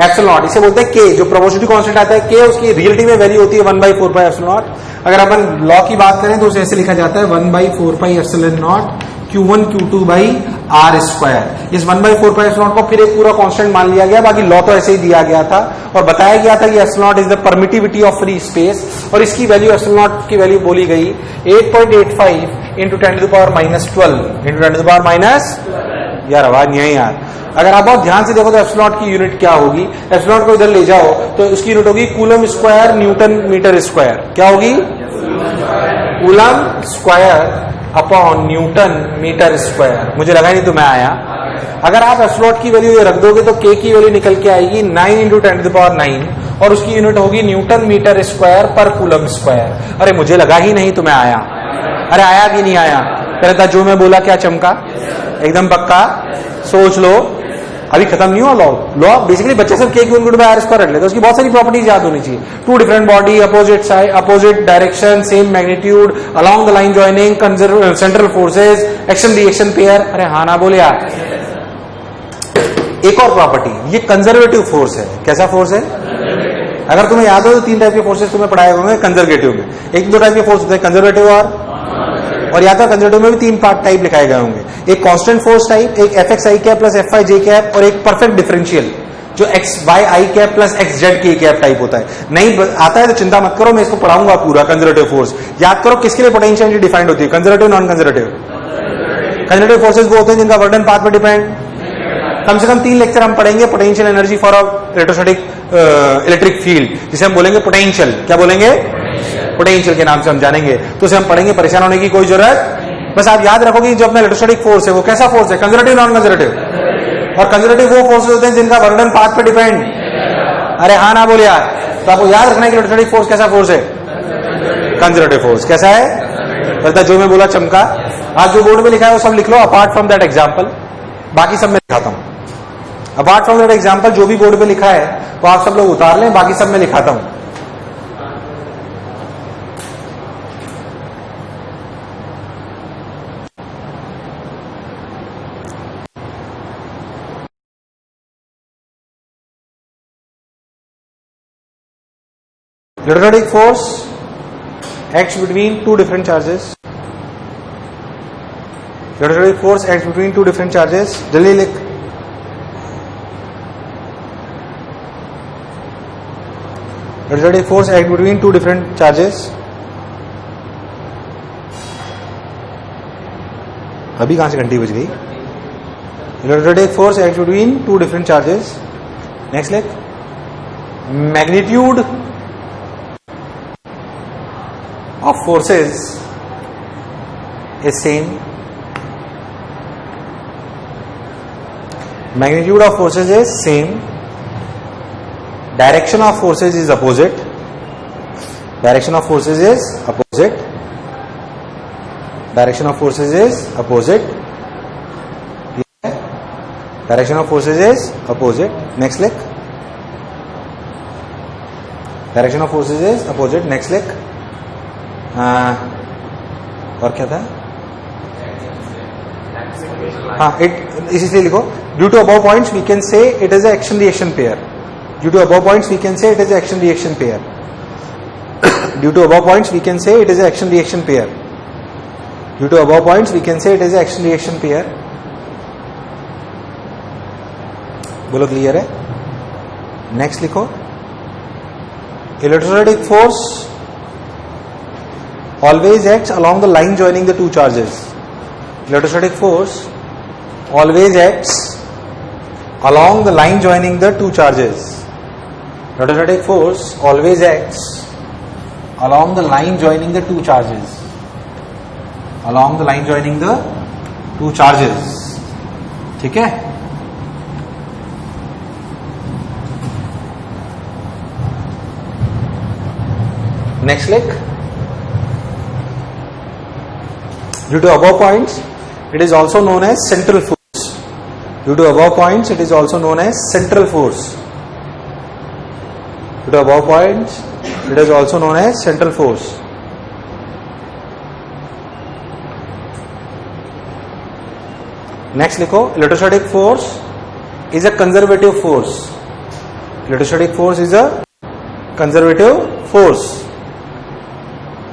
एप्सिलॉन नॉट। इसे बोलते हैं के, जो प्रोपोर्शनलिटी कांस्टेंट आता है के, उसकी रियलिटी में वैल्यू होती है 1/4 पाई एप्सिलॉन नॉट। अगर अपन लॉ की बात करें तो उसे ऐसे लिखा जाता है 1/4 pi epsilon not Q1 Q2 by r square. इस 1/4 पाई एप्सिलॉन नॉट को फिर एक पूरा कांस्टेंट मान लिया गया, बाकी लॉ तो ऐसे ही दिया गया था और बताया गया था कि epsilon not is the permittivity of free space, और इसकी वैल्यू एप्सिलॉन नॉट की वैल्यू बोली गई 8.85 into 10 to the power -12 into 10 to the power minus, यार आवाज नहीं है यार। अगर आप बहुत ध्यान से देखो तो एप्सिलॉन नॉट की यूनिट क्या होगी, एप्सिलॉन नॉट को इधर ले जाओ तो उसकी यूनिट होगी coulomb square newton metre square. क्या होगी? Coulomb square upon newton metre square. मुझे लगा नहीं तुम्हें आया। अगर आप एप्सिलॉन नॉट की वैल्यू ये रख दोगे तो के की वैल्यू निकल के आएगी 9 इंटू 10 टू द पावर 9 और उसकी यूनिट होगी न्यूटन मीटर स्क्वायर पर कूलम स्क्वायर। अरे मुझे लगा ही नहीं तुम्हें आया। अरे आया कि नहीं आया? पहले था जो मैं बोला क्या चमका? एकदम पक्का? सोच लो, अभी खत्म नहीं हुआ लॉ। लॉ बेसिकली बच्चे सब के क्यू बाय आर स्क्वायर रख लेते, उसकी बहुत सारी प्रॉपर्टीज याद होनी चाहिए। Two different body, opposite side, opposite direction, same magnitude, along the line joining, central forces, action reaction pair. अरे हाँ ना बोले यार। एक और प्रॉपर्टी, ये कंजर्वेटिव फोर्स है। कैसा फोर्स है? अगर तुम्हें याद हो तो 3 टाइप के फोर्सेस तुम्हें पढ़ाए होंगे कंजर्वेटिव में। एक 2 टाइप के फोर्स होते हैं, कंजर्वेटिव और याद है कंजर्वेटिव में भी 3 पार्ट टाइप लिखाए गए होंगे। एक कांस्टेंट फोर्स टाइप, एक F x I cap plus F I J cap, और एक परफेक्ट डिफरेंशियल जो एक्स वाई आई कैप प्लस एक्स जेड के कैप टाइप होता है। नहीं आता है तो चिंता मत करो, मैं इसको पढ़ाऊंगा पूरा। कंजर्वेटिव फोर्स याद करो, किसके लिए पोटेंशियल डिफाइंड होती है? Conservative, non conservative. Conservative forces वो होते हैं जिनका वर्डन पाथ पर डिपेंड। कम से कम 3 लेक्चर हम पढ़ेंगे potential energy for electrostatic electric field, जिसे हम बोलेंगे पोटेंशियल। क्या बोलेंगे? पोटेंशियल के नाम से हम जानेंगे, तो उसे हम पढ़ेंगे, परेशान होने की कोई जरूरत। बस आप याद रखोगे जो अपना इलेक्ट्रोस्टैटिक फोर्स है वो कैसा फोर्स है? Conservative, non conservative. और कंजर्वेटिव वो फोर्सेज होते हैं जिनका वर्डन पाथ पे डिपेंड। अरे हाँ ना बोले यार। तो आपको याद रखना है कि इलेक्ट्रोस्टैटिक फोर्स कैसा फोर्स है? Conservative force. कैसा है? पता जो मैं बोला चमका। आज जो बोर्ड में लिखा है वो सब लिख लो अपार्ट फ्रॉम दैट एग्जाम्पल, बाकी सब मैं लिखाता हूं। अपार्ट फ्रॉम दैट एग्जाम्पल जो भी बोर्ड पे लिखा है वो आप सब लोग उतार लें, बाकी सब मैं लिखाता हूं। Electrostatic force acts between two different charges. Electrostatic force acts between two different charges. जल्दी लिख। Electrostatic force acts between two different charges. अभी कहां से घंटी बज गई? Electrostatic force acts between two different charges. Next लिख। Magnitude of forces is same. Magnitude of forces is same. Direction of forces is opposite. Direction of forces is opposite. Direction of forces is opposite. Direction of forces is opposite. Next lick. Direction of forces is opposite. Next lick. और क्या था? हाँ, इसलिए लिखो due to above points we can say it is action reaction pair. Due to above points we can say it is action reaction pair. Due to above points we can say it is action reaction pair. Due to above points we can say it is action reaction pair. बोलो clear है? Next लिखो electrostatic force always acts along the line joining the two charges. Electrostatic force always acts along the line joining the two charges. Electrostatic force always acts along the line joining the two charges. Along the line joining the two charges. ठीक है? Next lick. Due to above points, it is also known as central force. Due to above points, it is also known as central force. to above points, it is also known as central force. Next लिखो, electrostatic force is a conservative force. Electrostatic force is a conservative force.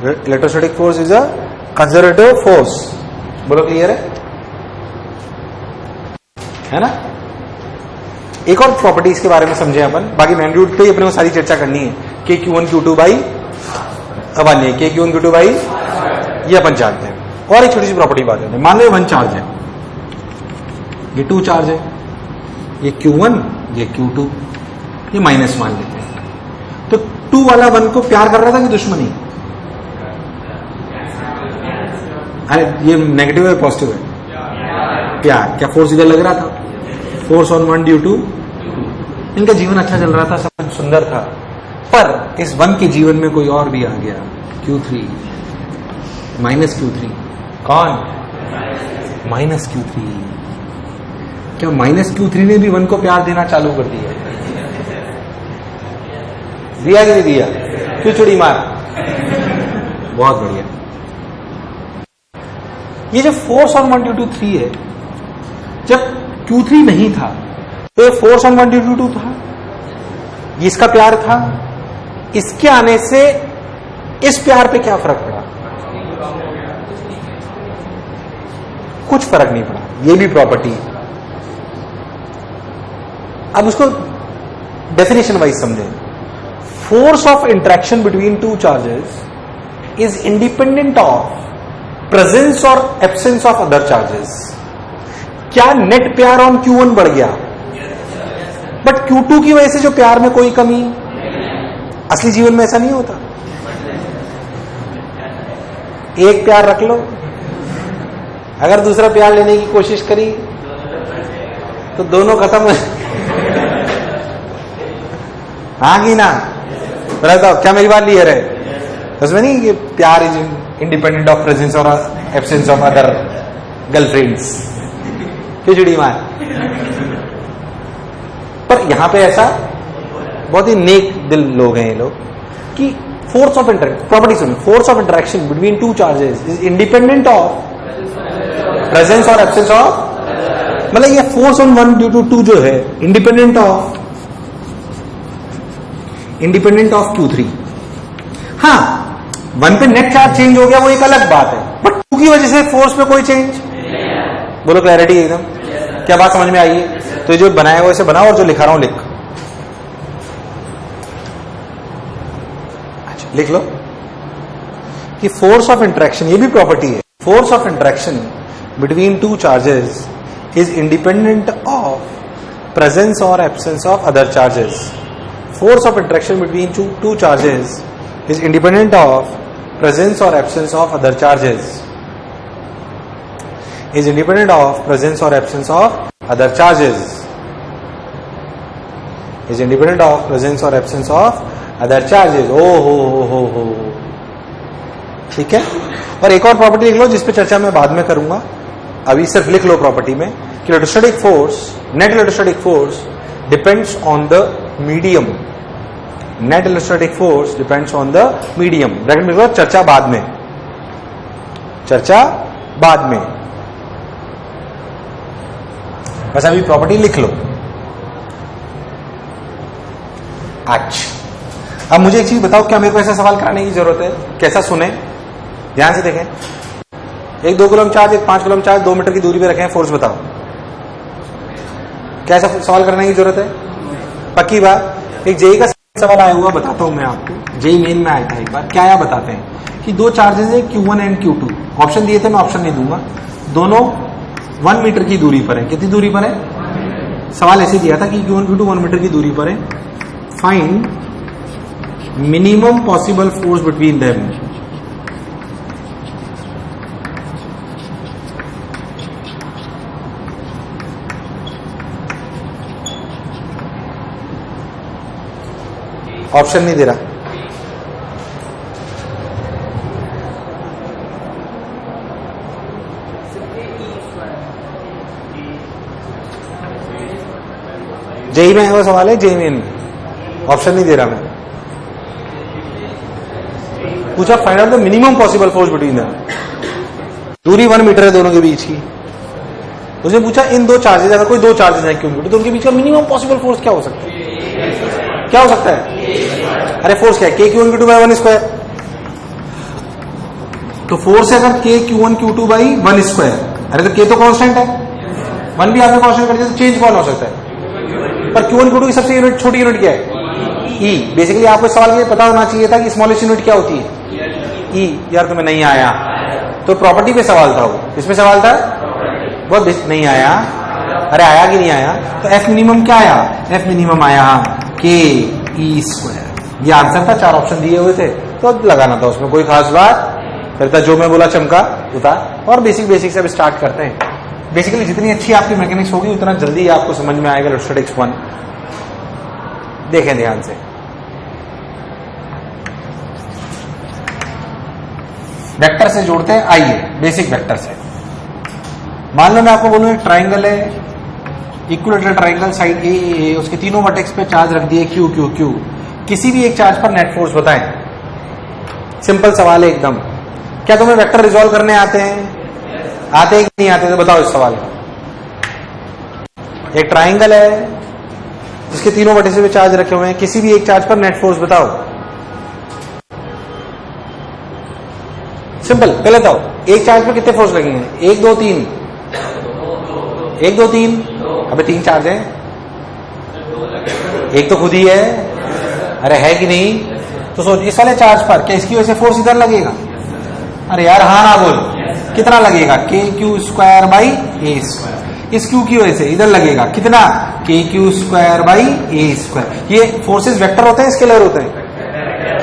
Electrostatic force is a conservative force. बोलो clear है ना? एक और property इसके बारे में समझे अपन, बाकी मैग्नीट्यूड पे अपने को सारी चर्चा करनी है. के Q1 Q2 बाई अपन नहीं, के Q1 Q2 बाई ये अपन जानते हैं. और एक छोटी सी प्रॉपर्टी बात करते हैं. मान लो ये 1 चार्ज है, ये 2 चार्ज है, ये Q1 ये Q2, ये माइनस मान लेते हैं. तो 2 वाला 1 को प्यार कर रहा था कि दुश्मनी? अरे ये नेगेटिव है पॉजिटिव है? प्यार. क्या फोर्स इधर लग रहा था? फोर्स ऑन 1 ड्यू टू, इनका जीवन अच्छा चल रहा था, सब सुंदर था. पर इस 1 के जीवन में कोई और भी आ गया, Q3 माइनस Q3. कौन? Minus Q3. क्या माइनस Q3 ने भी 1 को प्यार देना चालू कर दिया? दिया कि नहीं दिया? क्यों चुड़ी मार? बहुत बढ़िया. ये जो फोर्स ऑन 1 ड्यू टू 3 है, जब Q3 नहीं था तो ये फोर्स ऑन 1 ड्यू टू 2 था, ये इसका प्यार था. इसके आने से इस प्यार पे क्या फर्क पड़ा? कुछ फर्क नहीं पड़ा. ये भी प्रॉपर्टी. अब उसको डेफिनेशन वाइज समझें. Force of interaction between 2 charges is independent of presence और एब्सेंस ऑफ अदर चार्जेस. क्या नेट प्यार ऑन Q1 बढ़ गया? बट Q2 की वजह से जो प्यार में कोई कमी? असली जीवन में ऐसा नहीं होता. एक प्यार रख लो, अगर दूसरा प्यार लेने की कोशिश करी तो दोनों खत्म. हाँ कि ना? बताओ, क्या मेरी बात क्लियर है? उसमें नहीं कि प्यार इज इंडिपेंडेंट ऑफ प्रेजेंस और एब्सेंस ऑफ अदर गर्लफ्रेंड्स. क्यों चिड़ी मार? पर यहां पे ऐसा बहुत ही नेक दिल लोग हैं ये लोग कि फोर्स ऑफ इंटरेक्शन, प्रॉपर्टी सुनो, force of interaction between 2 charges is independent of presence और एब्सेंस ऑफ, मतलब ये फोर्स ऑन 1 ड्यू टू 2 जो है इंडिपेंडेंट ऑफ Q3. हाँ, 1 पे नेट चार्ज चेंज हो गया वो एक अलग बात है, बट 2 की वजह से फोर्स पे कोई चेंज. बोलो क्लैरिटी एकदम. क्या बात समझ में आई है? तो जो बनाया हुआ इसे बनाओ और जो लिखा रहा हूं लिख. अच्छा लिख लो कि फोर्स ऑफ इंटरेक्शन, ये भी प्रॉपर्टी है, force of interaction between 2 charges is independent of presence और absence of other charges. Force of interaction between 2 charges is independent of presence और absence of other charges. is independent of presence or absence of other charges. is independent of presence or absence of other charges. हो. ठीक है. और एक और property लिख लो जिस पे चर्चा मैं बाद में करूंगा, अभी सिर्फ लिख लो प्रॉपर्टी में कि electrostatic force, net electrostatic force depends on the medium. Net electrostatic force depends on the medium. Bracket में लिखो चर्चा बाद में, चर्चा बाद में. बस अभी प्रॉपर्टी लिख लो. अच्छा, अब मुझे एक चीज बताओ, क्या मेरे को ऐसा सवाल कराने की जरूरत है? कैसा सुने, ध्यान से देखें. एक 2 कूलम चार्ज, एक 5 कूलम चार्ज 2 मीटर की दूरी पे रखें, फोर्स बताओ. क्या ऐसा सवाल करने की जरूरत है? पक्की बात. एक जेई का सवाल आया हुआ बताता हूं मैं आपको, जेई मेन में आया था एक बार. क्या बताते हैं कि 2 चार्जेस है Q1 एंड Q2. ऑप्शन दिए थे, मैं ऑप्शन नहीं दूंगा. दोनों 1 मीटर की दूरी पर है. कितनी दूरी पर है? सवाल ऐसे दिया था कि Q1 Q2 1 मीटर की दूरी पर है. Find minimum possible force between them. Option नहीं दे रहा. जेई में है वो सवाल है, जेई में ऑप्शन नहीं दे रहा मैं. पूछा find out the minimum possible force between them. दूरी 1 मीटर है दोनों के बीच की। उसने पूछा इन दो चार्जेस, अगर कोई दो चार्जेस हैं क्यों, तो उनके बीच का मिनिमम पॉसिबल फोर्स क्या हो सकता है? क्या हो सकता है? अरे फोर्स क्या है? k/1 तो फोर्स है अगर k/1 अरे तो k तो कांस्टेंट है, 1 भी आपने कांस्टेंट कर दिया तो चेंज कौन हो सकता है? पर Q1 की सबसे यूनिट छोटी यूनिट क्या है? E। बेसिकली आपको सवाल ये पता होना चाहिए था कि स्मॉलेस्ट यूनिट क्या होती है? E। यार तुम्हें नहीं आया, तो प्रॉपर्टी पे सवाल था, वो किसमें सवाल था? बहुत नहीं आया। अरे आया कि नहीं आया? तो F मिनिमम क्या आया? F मिनिमम आया k/2। ये आंसर था, 4 ऑप्शन दिए हुए थे तो अब लगाना था, उसमें कोई खास बात फिर था, जो मैं बोला चमका उता। और बेसिक से अब स्टार्ट करते हैं। बेसिकली जितनी अच्छी आपकी मैकेनिक्स होगी उतना जल्दी आपको समझ में आएगा इलेक्ट्रोस्टैटिक्स 1। देखें ध्यान से, वेक्टर से जोड़ते हैं। आइए बेसिक वेक्टर से, मान लो मैं आपको बोलूं एक ट्राइंगल है, इक्विलेटरल ट्राइंगल, साइड ए, उसके तीनों वर्टेक्स पे चार्ज रख दिए Q Q Q। किसी भी एक चार्ज पर नेट फोर्स बताएं। सिंपल सवाल है एकदम। क्या तुम्हें वेक्टर रिजॉल्व करने आते हैं? आते हैं कि नहीं आते? तो बताओ इस सवाल का। एक ट्राइंगल है जिसके तीनों वर्टेक्स पे चार्ज रखे हुए हैं, किसी भी एक चार्ज पर नेट फोर्स बताओ। सिंपल, पहले बताओ एक चार्ज पर कितने फोर्स लगेंगे? 1 2 3। 1 2 3। अबे 3 चार्ज है, एक तो खुद ही है। अरे है कि नहीं? तो सोच इस वाले चार्ज पर क्या इसकी वजह से फोर्स इधर लगेगा? अरे यार हाँ ना बोल, कितना लगेगा? kq²/a²। इस Q की वजह से इधर लगेगा कितना? kq²/a²। ये फोर्सेस वेक्टर होते हैं, स्केलर होते हैं?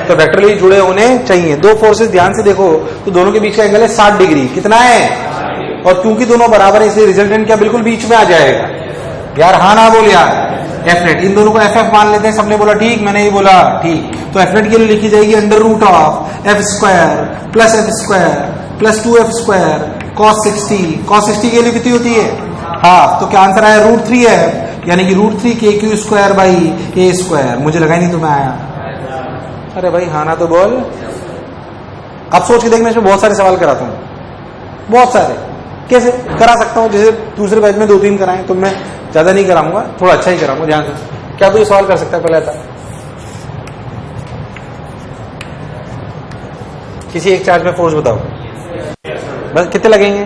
तो वेक्टरली जुड़े होने चाहिए। दो फोर्सेस ध्यान से देखो तो दोनों के बीच का एंगल है 60 डिग्री। कितना है? और क्योंकि दोनों बराबर है इसलिए रिजल्टेंट क्या बिल्कुल बीच में आ जाएगा। यार हाँ ना बोल यार। एफ नेट, इन दोनों को एफ एफ मान लेते हैं। सबने बोला ठीक, मैंने ही बोला ठीक। तो एफ नेट के लिए लिखी जाएगी √f² + f² + 2f² cos 60। cos 60 के लिए कितनी होती है? हाफ। तो क्या आंसर आया? √3f, यानी कि √3 kq²/a²। मुझे लगा ही नहीं तुम्हें आया। अरे भाई हाँ ना तो बोल। अब सोच के देखना, इसमें बहुत सारे सवाल कराता हूं, बहुत सारे। कैसे करा सकता हूं? जैसे दूसरे बैच में 2-3 कराएं, तो मैं ज्यादा नहीं कराऊंगा, थोड़ा अच्छा ही कराऊंगा। ध्यान से, क्या तू ये सवाल कर सकता है? पहले था किसी एक चार्ज पे फोर्स बताओ, बस कितने लगेंगे?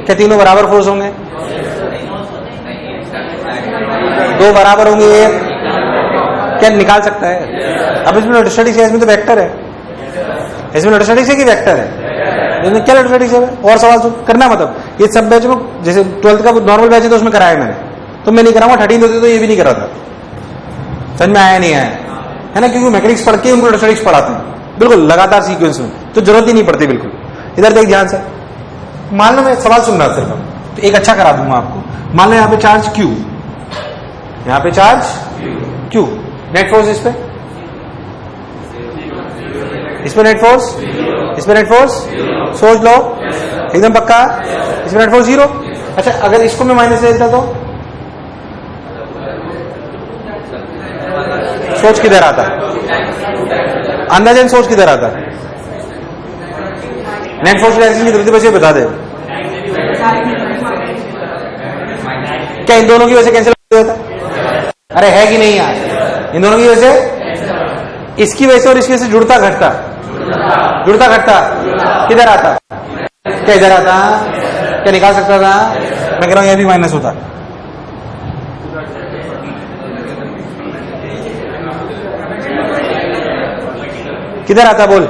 क्या तीनों बराबर फोर्स होंगे? 2 बराबर होंगे, क्या निकाल सकता है? अब इसमें इलेक्ट्रोस्टैटिक्स है, इसमें तो वेक्टर है। इसमें इलेक्ट्रोस्टैटिक्स है कि वेक्टर है? इसमें क्या इलेक्ट्रोस्टैटिक्स है? और सवाल तो करना, मतलब ये सब बैच में, जैसे 12th का नॉर्मल बैच है तो उसमें कराया मैंने, तो मैं नहीं कराऊंगा। 13 होते तो ये भी नहीं करा था। समझ में आया नहीं आया? है ना, क्योंकि मैकेनिक्स पढ़ के उनको इलेक्ट्रोस्टैटिक्स पढ़ाते हैं बिल्कुल लगातार सीक्वेंस में, तो जरूरत ही नहीं पड़ती बिल्कुल। इधर देख ध्यान से, मान लो मैं सवाल सुन रहा सिर्फ, तो एक अच्छा करा दूंगा आपको। मान लो यहाँ पे चार्ज Q, यहाँ पे चार्ज Q, नेट फोर्स इस पे नेट फोर्स, इस पे नेट फोर्स, सोच लो एकदम पक्का। इसमें नेट फोर्स 0। अच्छा अगर इसको मैं माइनस ले लेता तो सोच किधर आता? अंदाजन सोच किधर आता? नेट फोर्स डायरेक्शन की जरूरत बचे बता दे। क्या इन दोनों की वजह से कैंसिल होता? अरे है कि नहीं यार? इन दोनों की वजह से, इसकी वजह से और इसकी वजह से जुड़ता घटता, जुड़ता घटता किधर आता? क्या इधर आता? क्या निकाल सकता था? मैं कह रहा हूं यह भी माइनस होता। किधर आता बोल?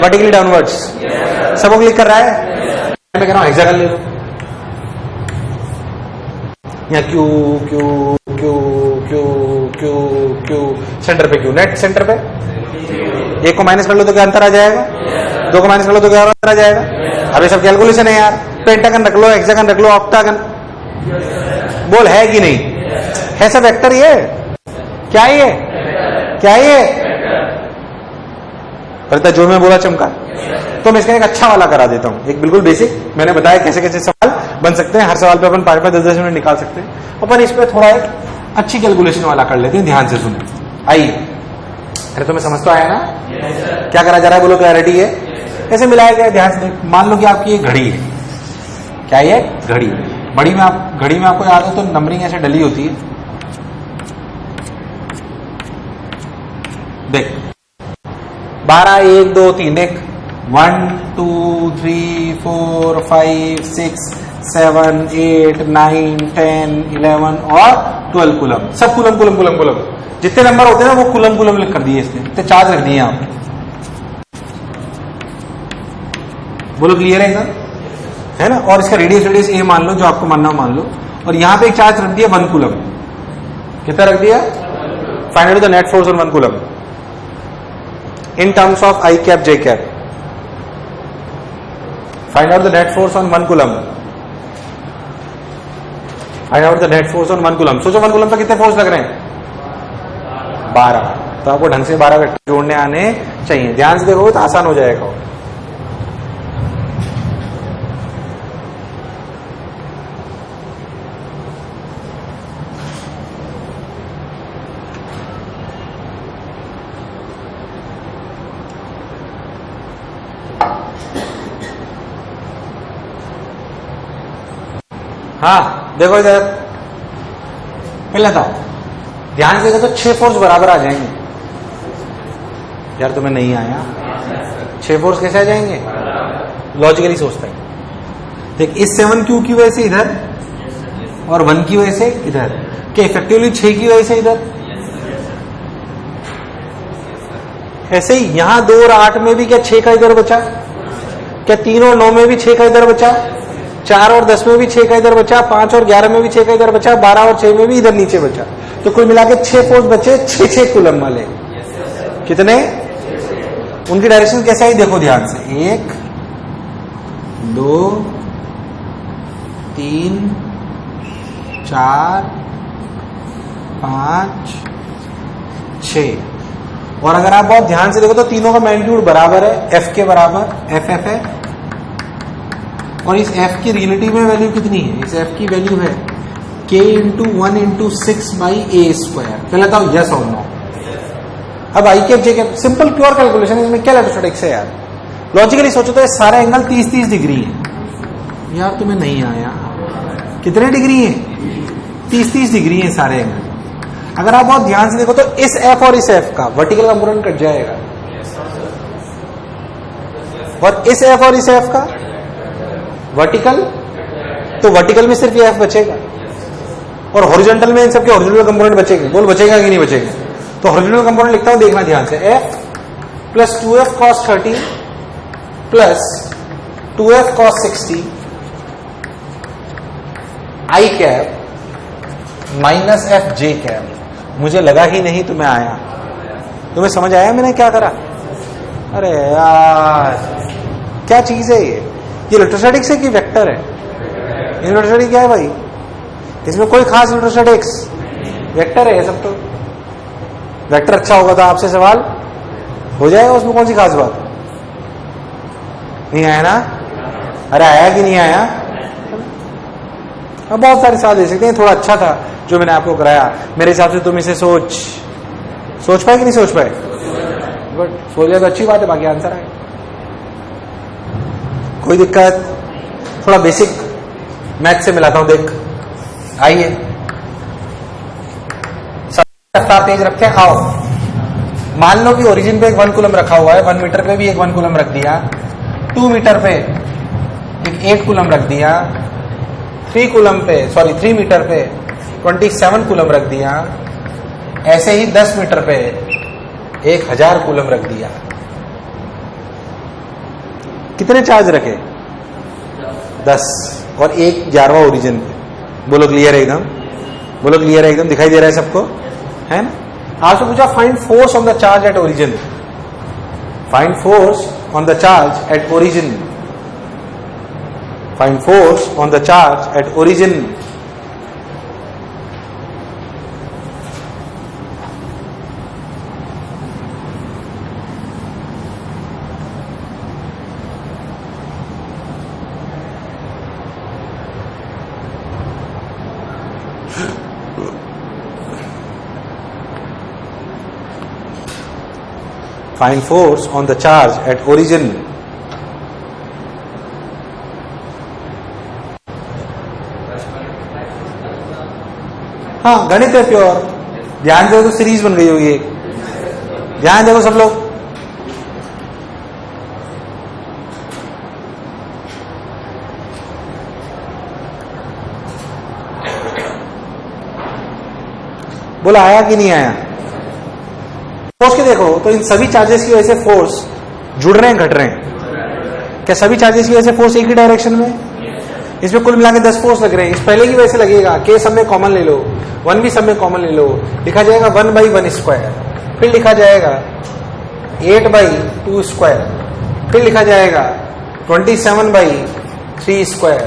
Vertically downwards. सबको क्लिक कर रहा है? मैं कह रहा हूं हेक्सागन ले लो। यहाँ Q Q Q Q Q Q, centre पे Q, नेट सेंटर पे। एक को माइनस कर लो तो क्या अंतर आ जाएगा? 2 को माइनस कर लो तो क्या अंतर आ जाएगा? अब ये सब कैलकुलेशन है यार। पेंटागन रख लो, हेक्सागन रख लो, ऑक्टागन। बोल है कि नहीं? है सब वेक्टर ये? क्या ये? क्या ये? करता जो मैं बोला चमका। तो मैं इसका एक अच्छा वाला करा देता हूं, एक बिल्कुल बेसिक। मैंने बताया कैसे कैसे सवाल बन सकते हैं, हर सवाल पे अपन 5-5 10-10 मिनट निकाल सकते हैं। अपन इस पे थोड़ा एक अच्छी कैलकुलेशन वाला कर लेते हैं। ध्यान से सुनो। आइए अरे तुम्हें समझ तो आया ना? क्या करा जा रहा है बोलो, क्लैरिटी है? कैसे मिलाया गया ध्यान से देख। मान लो कि आपकी एक घड़ी है, क्या ये घड़ी, घड़ी में आपको याद हो तो नंबरिंग ऐसे डली होती है। देख 12 1 2 3 एक 1 2 3 4 5 6 7 8 9 10 11 और 12 कूलम, सब कूलम। जितने नंबर होते हैं ना वो कूलम लिख कर दिए इसने, इतने चार्ज रख दिए यहां पे। बोलो क्लियर है इधर, है ना? और इसका रेडियस ए मान लो, जो आपको मानना मान लो, और यहां पे एक चार्ज रख दिया 1 कूलम। कितना रख दिया? Find out the net force on 1 coulomb in terms of I cap J cap. Find out the net force on 1 coulomb. Find out the net force on 1 coulomb. सोचो 1 coulomb पे कितने force लग रहे हैं? 12। तो आपको ढंग से 12 वेक्टर जोड़ने आने चाहिए। ध्यान से देखोगे तो आसान हो जाएगा। हाँ देखो इधर, पहले था ध्यान से देखो तो 6 फोर्स बराबर आ जाएंगे। यार तुम्हें नहीं आया? 6 फोर्स कैसे आ जाएंगे? लॉजिकली सोचता है। देख इस 7 क्यू की वजह से इधर और 1 की वजह से इधर, क्या इफेक्टिवली 6 की वजह से इधर। ऐसे ही यहां 2 और 8 में भी क्या 6 का इधर बचा? क्या 3 और 9 में भी 6 का इधर बचा? 4 और 10 में भी 6 का इधर बचा, 5 और 11 में भी 6 का इधर बचा, 12 और 6 में भी इधर नीचे बचा। तो कुल मिला के 6 फोर्स बचे, 6 कूलम वाले। कितने? उनकी डायरेक्शन कैसे आई देखो ध्यान से, 1 2 3 4 5 6। और अगर आप बहुत ध्यान से देखो तो तीनों का मैग्नीट्यूड बराबर है, एफ के बराबर, एफ है। और इस f की रिलेटिव में वैल्यू कितनी है? इस f की वैल्यू है k into 1 into 6 by A square. पहले बताओ यस और नो। अब आई कैप जे कैप सिंपल प्योर कैलकुलेशन, इसमें क्या इलेक्ट्रोस्टैटिक्स है यार? लॉजिकली सोचो तो ये सारे एंगल 30-30 डिग्री है। यार तुम्हें नहीं आया? कितने डिग्री है? 30-30 डिग्री है सारे एंगल। अगर आप बहुत ध्यान से देखो तो इस f और इस f का वर्टिकल कंपोनेंट कट जाएगा, और इस f और इस f का वर्टिकल, तो वर्टिकल में सिर्फ ये एफ बचेगा, और हॉरिजॉन्टल में इन सबके हॉरिजॉन्टल कंपोनेंट बचेंगे। बोल बचेगा कि नहीं बचेगा? तो हॉरिजॉन्टल कंपोनेंट लिखता हूं, देखना ध्यान से, F plus 2f cos 30 plus 2f cos 60 आई कैप माइनस एफ जे कैप। मुझे लगा ही नहीं तुम्हें आया। तुम्हें समझ आया मैंने क्या करा? अरे यार क्या चीज है ये इलेक्ट्रोस्टैटिक्स है कि वेक्टर है? इलेक्ट्रोस्टैटिक क्या है भाई? इसमें कोई खास इलेक्ट्रोस्टैटिक्स, वेक्टर है ये सब। तो वेक्टर अच्छा होगा तो आपसे सवाल हो जाएगा, उसमें कौन सी खास बात? नहीं आया ना? अरे आया कि नहीं आया? अब बहुत सारे सवाल दे सकते हैं। थोड़ा अच्छा था जो मैंने आपको कराया। मेरे हिसाब से तुम इसे सोच पाए कि नहीं सोच पाए? गुड, सोच जाए तो अच्छी बात है, बाकी आंसर आए। कोई दिक्कत? थोड़ा बेसिक मैथ से मिलाता हूं, देख आइए। रफ्तार तेज रखते हैं, आओ। मान लो कि ओरिजिन पे एक 1 कूलम रखा हुआ है, 1 मीटर पे भी एक 1 कूलम रख दिया, 2 मीटर पे एक 8 कूलम रख दिया, 3 मीटर पे 27 कूलम रख दिया, ऐसे ही 10 मीटर पे 1000 कूलम रख दिया। कितने चार्ज रखे? 10 और 1/11 ओरिजिन पे। बोलो क्लियर है एकदम? बोलो क्लियर है एकदम? दिखाई दे रहा है सबको, है ना? आपसे पूछा find force on the charge at origin. Find force on the charge at origin. Find force on the charge at origin. Find force on the charge at origin. हाँ, गणित है प्योर। ध्यान दो तो सीरीज बन गई होगी। ध्यान देखो सब लोग, बोला आया कि नहीं आया? फोर्स के देखो तो इन सभी चार्जेस की वजह से फोर्स जुड़ रहे हैं, घट रहे हैं। क्या सभी चार्जेस की वजह से फोर्स एक ही डायरेक्शन में? इसमें कुल मिला के 10 फोर्स लग रहे हैं। इस पहले की वजह से लगेगा, के सब में कॉमन ले लो, 1 भी सब में कॉमन ले लो, लिखा जाएगा 1/1²। फिर लिखा जाएगा 8/2²। फिर लिखा जाएगा 27/3²।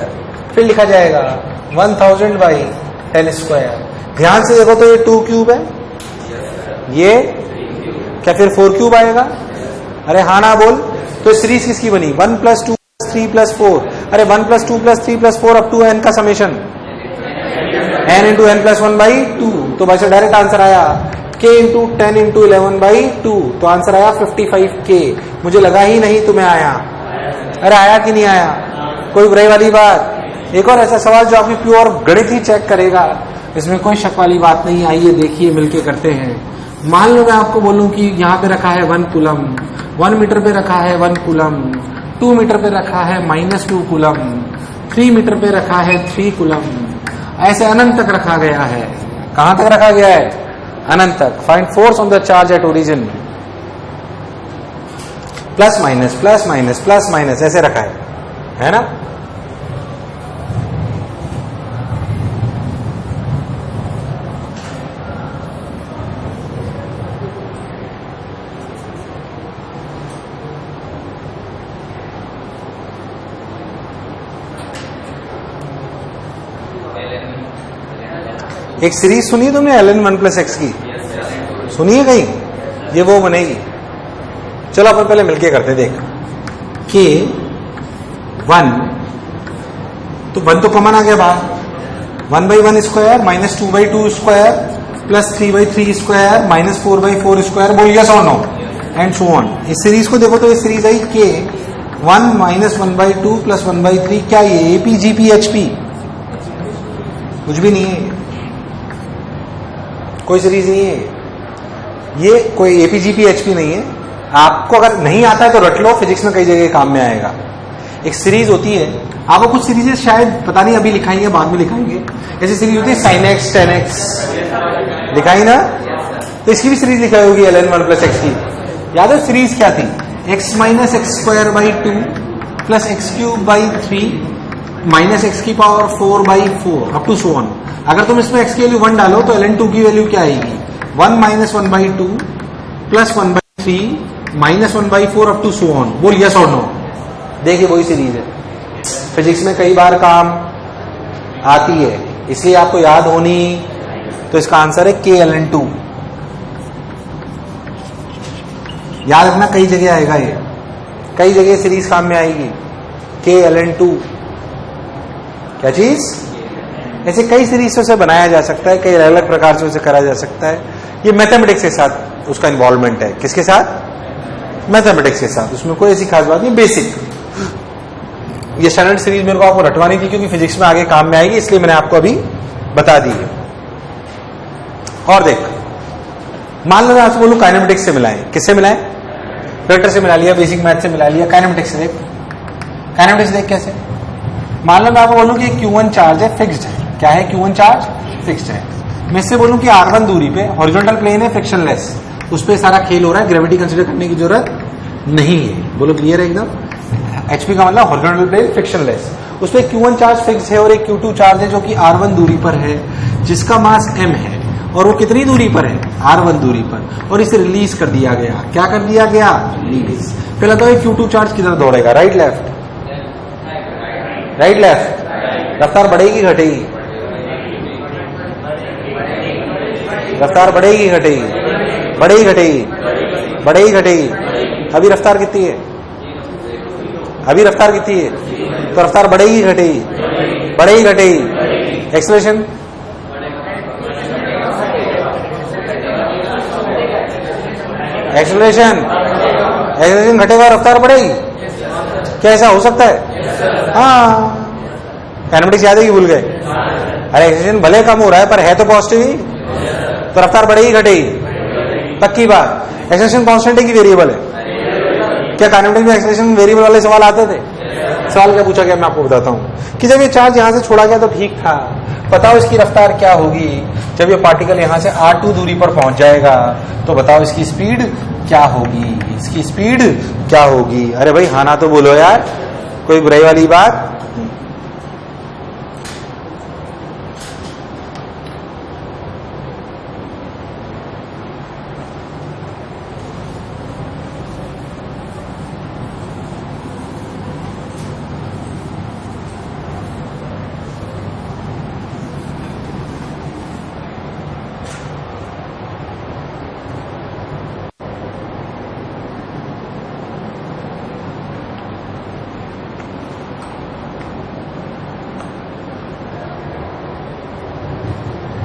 फिर लिखा जाएगा 1000/10²। ध्यान से देखो तो ये 2 क्यूब है, ये क्या फिर 4 क्यूब आएगा? अरे हाँ ना बोल। तो सीरीज किसकी बनी? 1 + 2 + 3 + 4। अरे 1 + 2 + 3 + 4 अप टू n का समेशन n × n + 1/2। तो भाई से डायरेक्ट आंसर आया k × 10 × 11/2। तो आंसर आया 55k। मुझे लगा ही नहीं तुम्हें आया। अरे आया कि नहीं आया? कोई बुराई वाली बात? एक और ऐसा सवाल जो आपकी प्योर गणित ही चेक करेगा, इसमें कोई शक वाली बात नहीं। आइए देखिए, मिलके करते हैं। मान लो मैं आपको बोलूं कि यहाँ पे रखा है 1 कूलम, 1 मीटर पे रखा है 1 कूलम, 2 मीटर पे रखा है -2 कूलम, 3 मीटर पे रखा है 3 कूलम, ऐसे अनंत तक रखा गया है। कहां तक रखा गया है? अनंत तक। Find force on the charge at origin. Plus minus plus minus plus minus ऐसे रखा है ना? एक सीरीज सुनी है तुमने ln 1 + x की? सुनिए कहीं? ये वो बनेगी। चलो अपन पहले मिलके करते, देख k 1, तो 1 तो कॉमन आ गया बाहर, 1/1² -2/2² + 3/3² -4/4²। बोल यस और नो एंड सो ऑन। इस सीरीज को देखो तो ये सीरीज आई k 1 - 1/2 + 1/3। क्या ये APGPHP? कुछ भी नहीं है, कोई सीरीज नहीं है ये, कोई APGPHP नहीं है। आपको अगर नहीं आता है तो रट लो, फिजिक्स में कई जगह काम में आएगा। एक सीरीज होती है, आपको कुछ सीरीजें शायद पता नहीं अभी लिखाएंगे बाद में लिखाएंगे। ऐसी सीरीज होती है sin x tan x, लिखाई ना? तो इसकी भी सीरीज लिखाई होगी ln 1 + x की। याद है सीरीज क्या थी? x - x²/2 + x³/3 -x⁴/4 up to so on. अगर तुम इसमें x की वैल्यू 1 डालो तो ln 2 की वैल्यू क्या आएगी? 1 - 1/2 + 1/3 -1/4 अप टू सो ऑन। बोल यस और नो। देखिए वही सीरीज है, फिजिक्स में कई बार काम आती है, इसलिए आपको याद होनी। तो इसका आंसर है k ln 2। याद रखना, कई जगह आएगा ये, कई जगह सीरीज काम में आएगी। k ln 2 क्या चीज? ऐसे कई सीरीजों से बनाया जा सकता है, कई अलग प्रकार से उसे करा जा सकता है। ये मैथमेटिक्स के साथ उसका इन्वॉल्वमेंट है। किसके साथ? मैथमेटिक्स के साथ। उसमें कोई ऐसी खास बात नहीं, बेसिक। ये स्टैंडर्ड सीरीज मेरे को आपको रटवानी थी क्योंकि फिजिक्स में आगे काम में आएगी, इसलिए मैंने आपको अभी बता दी है। और देख, मान लो मैं आपको बोलूं काइनेमेटिक्स से मिलाएं। किससे मिलाएं? वेक्टर से मिला लिया, बेसिक मैथ से मिला लिया, काइनेमेटिक्स से देख। काइनेमेटिक्स देख कैसे? मान लो मैं आपको बोलूं कि Q1 चार्ज है, फिक्स्ड है। क्या है? Q1 चार्ज फिक्स्ड है। मैं इससे बोलूं कि R1 दूरी पे हॉरिजॉन्टल प्लेन है, फ्रिक्शनलेस, उस पर सारा खेल हो रहा है, ग्रेविटी कंसीडर करने की जरूरत नहीं है। बोलो क्लियर है एकदम? HP का मतलब हॉरिजॉन्टल प्लेन, फ्रिक्शनलेस, उस पर Q1 चार्ज फिक्स है और एक Q2 चार्ज है जो कि R1 दूरी पर है, जिसका मास m है, और वो कितनी दूरी पर है? R1 दूरी पर, और इसे रिलीज कर दिया गया। क्या कर दिया गया? रिलीज। पहले तो Q2 चार्ज किधर दौड़ेगा? Right left, right left. रफ्तार बढ़ेगी घटेगी? रफ्तार बढ़ेगी घटेगी? बढ़ेगी घटेगी? बढ़ेगी घटेगी? अभी रफ्तार कितनी है? अभी रफ्तार कितनी है? तो रफ्तार बढ़ेगी घटेगी? बढ़ेगी घटेगी? एक्सेलरेशन? एक्सेलरेशन एक्सेलरेशन घटेगा रफ्तार बढ़ेगी, क्या ऐसा हो सकता है? हाँ, काइनेमेटिक्स याद है कि भूल गए? अरे एक्सेलरेशन भले कम हो रहा है पर है तो पॉजिटिव ही, तो रफ्तार बढ़ेगी घटेगी? पक्की बात। एक्सेलरेशन कांस्टेंट है कि वेरिएबल है? क्या काइनेमेटिक्स में एक्सेलरेशन वेरिएबल वाले सवाल आते थे? सवाल क्या पूछा गया मैं आपको बताता हूं कि जब ये चार्ज यहां से छोड़ा गया तो ठीक था, बताओ इसकी रफ्तार क्या होगी जब ये पार्टिकल यहां से r2 दूरी पर पहुंच जाएगा, तो बताओ इसकी स्पीड क्या होगी, इसकी स्पीड क्या होगी? अरे भाई हाँ ना तो बोलो यार, कोई बुराई वाली बात?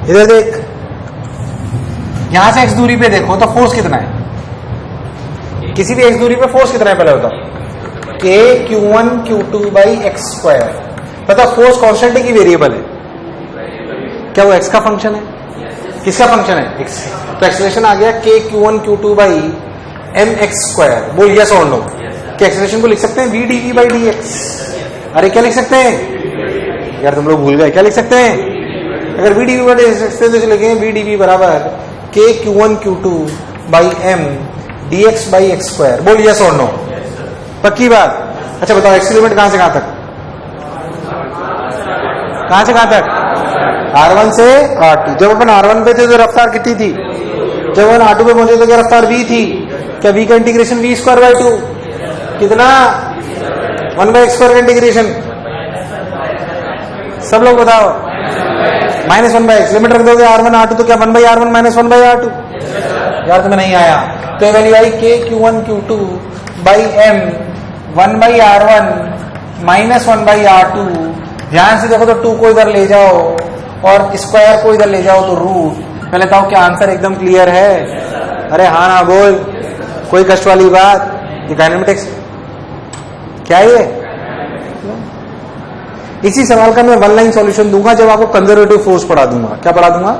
इधर देख, यहां से x दूरी पे देखो तो फोर्स कितना है? किसी भी x दूरी पे फोर्स कितना है पहले बताओ? k q1 q2 by x square. बताओ फोर्स कांस्टेंट है कि वेरिएबल है? क्या वो x का फंक्शन है? किसका फंक्शन है? x। तो एक्सेलरेशन आ गया k q1 q2 by m x square. बोल यस और नो। क्या एक्सेलरेशन को लिख सकते हैं v dv बाई dx? अरे क्या लिख सकते हैं यार, तुम लोग भूल गए, क्या लिख सकते हैं? अगर v dv बाई dx तो लिखेंगे v dv बराबर k q1 q2 by m dx by x square. बोल यस और नो। पक्की बात। अच्छा बताओ एक्स की लिमिट कहां से कहां तक? कहां से कहां तक? r1 से r2। जब अपन r1 पे थे तो रफ्तार कितनी थी? जब अपन r2 पे पहुंचे तो क्या रफ्तार v थी? क्या v का इंटीग्रेशन v स्क्वायर बाई 2 कितना? 1 बाई एक्स स्क्वायर का इंटीग्रेशन। सब लोग बताओ। -1 बाई एक्स। लिमिट रख दोगे r1 r2 तो क्या 1 बाई r1 -1 बाई r2? यार तुम्हें नहीं आया तो value I k q1 q2 by m 1 by r1 -1 by r2। ध्यान से देखो तो 2 को इधर ले जाओ और स्क्वायर को इधर ले जाओ तो रूट। पहले बताओ क्या आंसर एकदम क्लियर है? अरे हाँ ना बोल, कोई कष्ट वाली बात? ये काइनेमेटिक्स क्या है? इसी सवाल का मैं वन लाइन सॉल्यूशन दूंगा जब आपको कंजर्वेटिव फोर्स पढ़ा दूंगा। क्या पढ़ा दूंगा?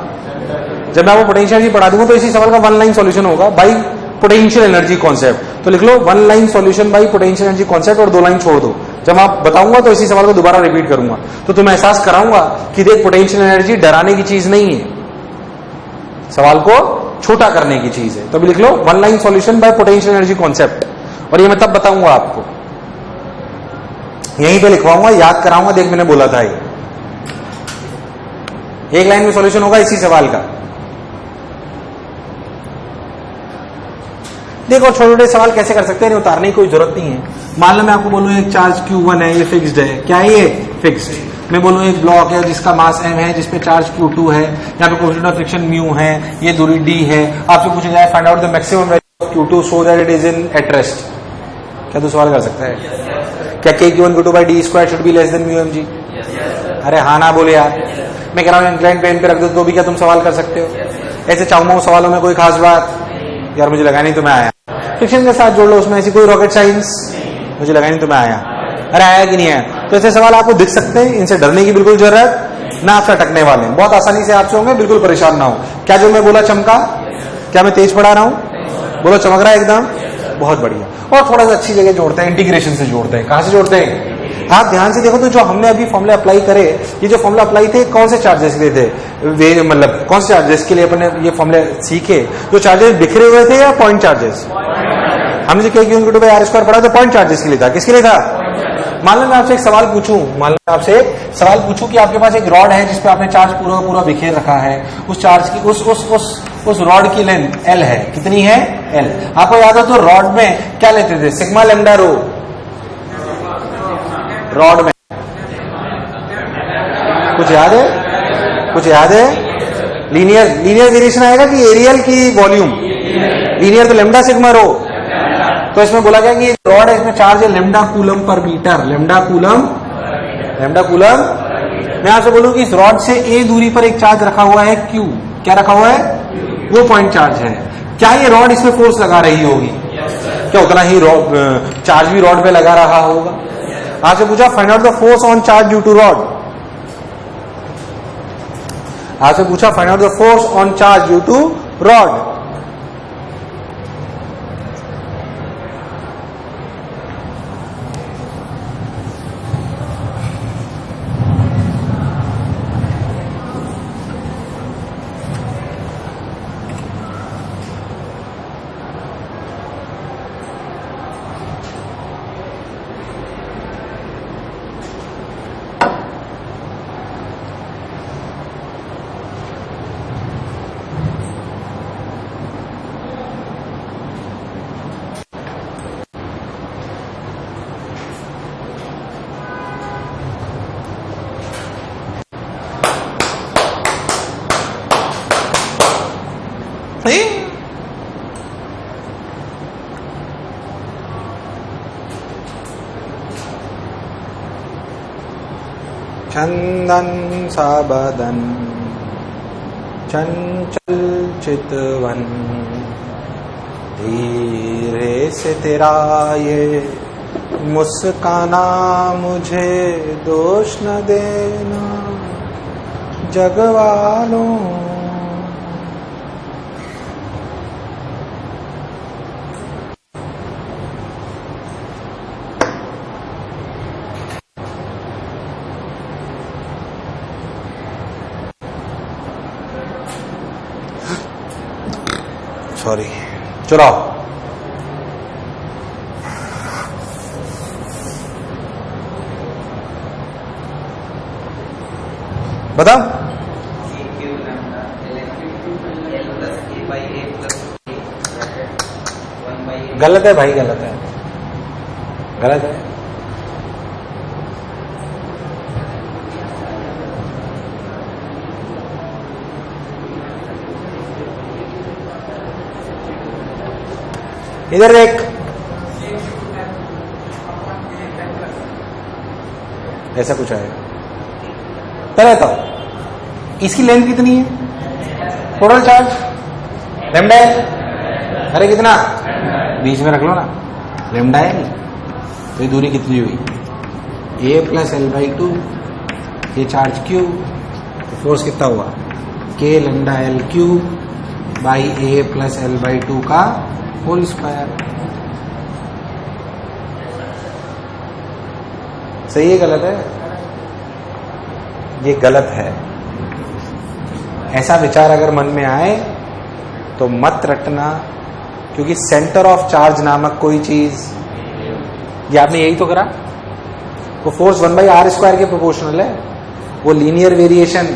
जब मैं आपको पोटेंशियल एनर्जी पढ़ा दूंगा तो इसी सवाल का वन लाइन सॉल्यूशन होगा बाई पोटेंशियल एनर्जी कॉन्सेप्ट। तो लिख लो one line solution by potential energy concept और 2 लाइन छोड़ दो। जब आप बताऊंगा तो इसी सवाल को दोबारा रिपीट करूंगा तो तुम्हें एहसास कराऊंगा कि देख पोटेंशियल एनर्जी डराने की चीज नहीं है, सवाल को छोटा करने की चीज है। तो भी लिख लो one line solution by potential energy concept, और ये मैं तब बताऊंगा आपको, यहीं पे लिखवाऊंगा, याद कराऊंगा। देख मैंने बोला था ये एक लाइन में सॉल्यूशन होगा इसी सवाल का। देखो छोटे छोटे सवाल कैसे कर सकते हैं, उतारने की कोई जरूरत नहीं है। मान लो मैं आपको बोलूं एक चार्ज Q1 है, ये फिक्स्ड है। क्या है ये? फिक्स्ड। मैं बोलूं एक ब्लॉक है जिसका मास m है, जिसपे चार्ज Q2 है, यहाँ पे कोएफिशिएंट ऑफ फ्रिक्शन म्यू है, ये दूरी d है। आपसे पूछा जाए find out the maximum value of Q2 so that it is in at rest. क्या तू सवाल कर सकता है? क्या k Q1 Q2 by D square should be less than mu mg? अरे हाँ ना बोले यार। मैं कह रहा हूँ इंक्लाइन प्लेन पे रख दो तो भी क्या तुम सवाल कर सकते हो? ऐसे चाहूंगा सवालों में कोई खास बात यार मुझे लगा नहीं तुम्हें आया। फ्रिक्शन के साथ जोड़ लो, उसमें ऐसी कोई रॉकेट साइंस मुझे लगा नहीं तुम्हें आया। अरे आया कि नहीं आया? तो ऐसे सवाल आपको दिख सकते हैं, इनसे डरने की बिल्कुल जरूरत ना, आपसे अटकने वाले हैं, बहुत आसानी से आपसे होंगे, बिल्कुल परेशान ना हो। क्या जो मैं बोला चमका? क्या मैं तेज पढ़ा रहा हूं? बोलो चमक रहा है एकदम? बहुत बढ़िया। और थोड़ा सा अच्छी जगह जोड़ते हैं, इंटीग्रेशन से जोड़ते हैं। कहां से जोड़ते हैं? आप ध्यान से देखो तो जो हमने अभी फॉर्मूले अप्लाई करे, ये जो फॉर्मूला अप्लाई थे कौन से चार्जेस के लिए थे? वे मतलब कौन से चार्जेस के लिए अपने ये फॉर्मूले सीखे? जो चार्जेस बिखरे हुए थे या पॉइंट चार्जेस? हमने जो Q2 बाई r² पढ़ा तो पॉइंट चार्जेस के लिए था। किसके लिए था? मान लो मैं आपसे एक सवाल पूछूं, मान लो आपसे एक सवाल पूछूं कि आपके पास एक रॉड है जिसपे आपने चार्ज पूरा पूरा बिखेर रखा है। उस चार्ज की उस रॉड की लेंथ L है। कितनी है? L। आपको याद हो तो रॉड में क्या लेते थे? सिग्मा लैम्डा रो। रॉड में कुछ याद है? कुछ याद है? लीनियर वेरिएशन आएगा कि एरियल की वॉल्यूम? लीनियर तो लैम्डा सिग्मा रो। तो इसमें बोला गया कि रॉड है, इसमें चार्ज है लैम्डा कूलम पर मीटर। Lambda coulomb. मैं आपसे बोलूं कि इस रॉड से a दूरी पर एक चार्ज रखा हुआ है Q। क्या रखा हुआ है? वो पॉइंट चार्ज है। क्या ये रॉड इसमें फोर्स लगा रही होगी? क्या उतना ही चार्ज भी रॉड पे लगा रहा होगा? आपसे पूछा find out the force on charge due to rod. आपसे पूछा find out the force on charge due to rod. चंदन सा बदन चंचल चितवन, धीरे से तेरा ये मुस्काना मुझे दोष न देना जग वालों। सॉरी, चलो बताओ। गलत है भाई, गलत है, गलत है। इधर देख, ऐसा कुछ आएगा। पहले बताओ इसकी लेंथ कितनी है? टोटल चार्ज लेमडा एल, अरे कितना बीच में रख लो ना, लेमडा एल। तो ये दूरी कितनी हुई? ए प्लस एल बाई टू, ये चार्ज क्यू, तो फोर्स कितना हुआ? के lambda L Q by A plus L by two का होल स्क्वायर। सही है गलत है? ये गलत है। ऐसा विचार अगर मन में आए तो मत रटना, क्योंकि सेंटर ऑफ चार्ज नामक कोई चीज, ये आपने यही तो करा, वो फोर्स 1/r² के प्रोपोर्शनल है, वो लीनियर वेरिएशन।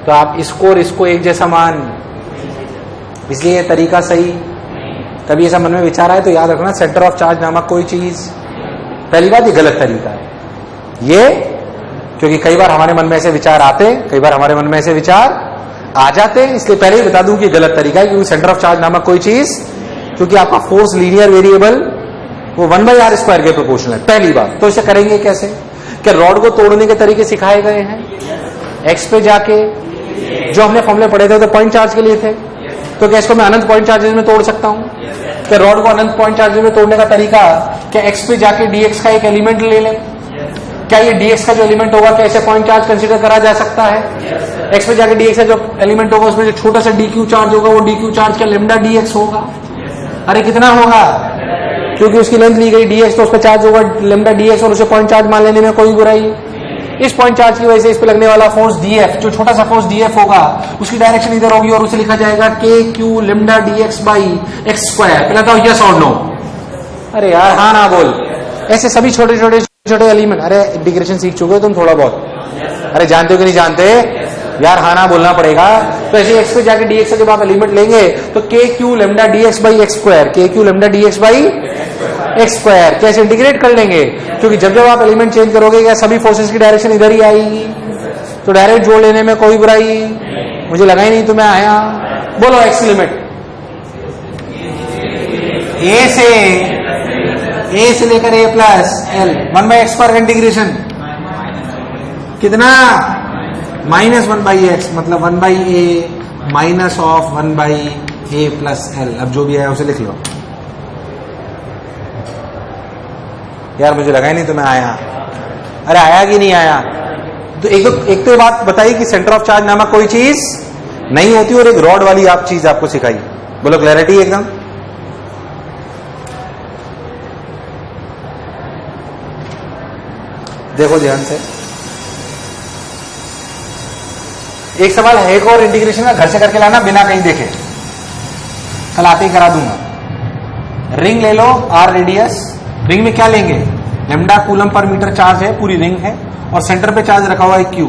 तो आप इसको और इसको एक जैसा मान, इसलिए ये तरीका सही। कभी ऐसा मन में विचार आए तो याद रखना सेंटर ऑफ चार्ज नामक कोई चीज। पहली बात, ये गलत तरीका है ये, क्योंकि कई बार हमारे मन में ऐसे विचार आते, कई बार हमारे मन में ऐसे विचार आ जाते, इसलिए पहले ही बता दूं कि गलत तरीका है, क्योंकि सेंटर ऑफ चार्ज नामक कोई चीज, क्योंकि आपका फोर्स लीनियर वेरिएबल वो 1/r² के प्रोपोर्शनल है। पहली बात तो इसे करेंगे कैसे? क्या रॉड को तोड़ने के तरीके सिखाए गए हैं? एक्स पे जाके जो हमने फॉर्मूले पढ़े थे तो पॉइंट चार्ज के लिए थे, तो क्या इसको मैं अनंत पॉइंट चार्जेस में तोड़ सकता हूं? क्या रॉड को अनंत पॉइंट चार्जेस में तोड़ने का तरीका, क्या एक्स पे जाके डीएक्स का एक एलिमेंट ले लें? क्या ये डीएक्स का जो एलिमेंट होगा क्या ऐसे पॉइंट चार्ज कंसीडर करा जा सकता है? एक्स पे जाके डीएक्स का जो एलिमेंट होगा उसमें जो छोटा सा डीक्यू चार्ज होगा वो डीक्यू चार्ज क्या लेमडा डीएक्स होगा? अरे कितना होगा? क्योंकि उसकी लेंथ ली गई डीएक्स, तो उसका चार्ज होगा लेमडा डीएक्स, और उसे पॉइंट चार्ज मान लेने में कोई बुराई। इस पॉइंट चार्ज की वजह से इस पे लगने वाला फोर्स डीएफ, जो छोटा सा फोर्स डीएफ होगा, उसकी डायरेक्शन इधर होगी और उसे लिखा जाएगा k Q lambda dx by x square. पहले बताओ यस और नो? अरे यार हाँ ना बोल। ऐसे सभी छोटे छोटे छोटे एलिमेंट, अरे इंटीग्रेशन सीख चुके हो तुम थोड़ा बहुत, अरे जानते हो कि नहीं जानते यार? हाँ ना बोलना पड़ेगा। तो ऐसे एक्स पे जाके डीएक्स से जब आप एलिमेंट लेंगे तो K Q lambda dx by x square, K Q lambda dx by x square कैसे इंटीग्रेट कर लेंगे? क्योंकि जब जब आप एलिमेंट चेंज करोगे क्या सभी फोर्सेस की डायरेक्शन इधर ही आएगी, तो डायरेक्ट जोड़ लेने में कोई बुराई मुझे लगा ही नहीं तुम्हें आया। बोलो एक्स लिमिट ए से लेकर ए प्लस एल 1/x² इंटीग्रेशन कितना? -1/x, मतलब 1/a minus of 1/a plus L. अब जो भी है उसे लिख लो। यार मुझे लगा ही नहीं तो मैं आया। अरे आया कि नहीं आया? तो एक तो ये बात बताई कि सेंटर ऑफ चार्ज नामक कोई चीज नहीं होती, और एक रॉड वाली आप चीज आपको सिखाई। बोलो क्लैरिटी एकदम। देखो ध्यान से, एक सवाल है, एक और इंटीग्रेशन का घर से करके लाना बिना कहीं देखे, कल आते ही करा दूंगा। रिंग ले लो, आर रेडियस, रिंग में क्या लेंगे, लैम्डा कूलम पर मीटर चार्ज है, पूरी रिंग है, और सेंटर पे चार्ज रखा हुआ है क्यू।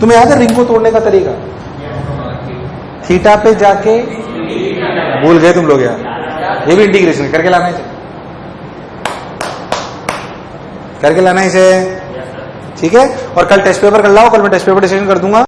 तुम्हें याद है रिंग को तोड़ने का तरीका? थीटा पे जाके, भूल गए तुम लोग यार, ये भी इंटीग्रेशन करके लाना है, करके लाना है इसे, ठीक है। और कल टेस्ट पेपर कर लाओ, कल मैं टेस्ट पेपर डिस्कशन कर दूंगा।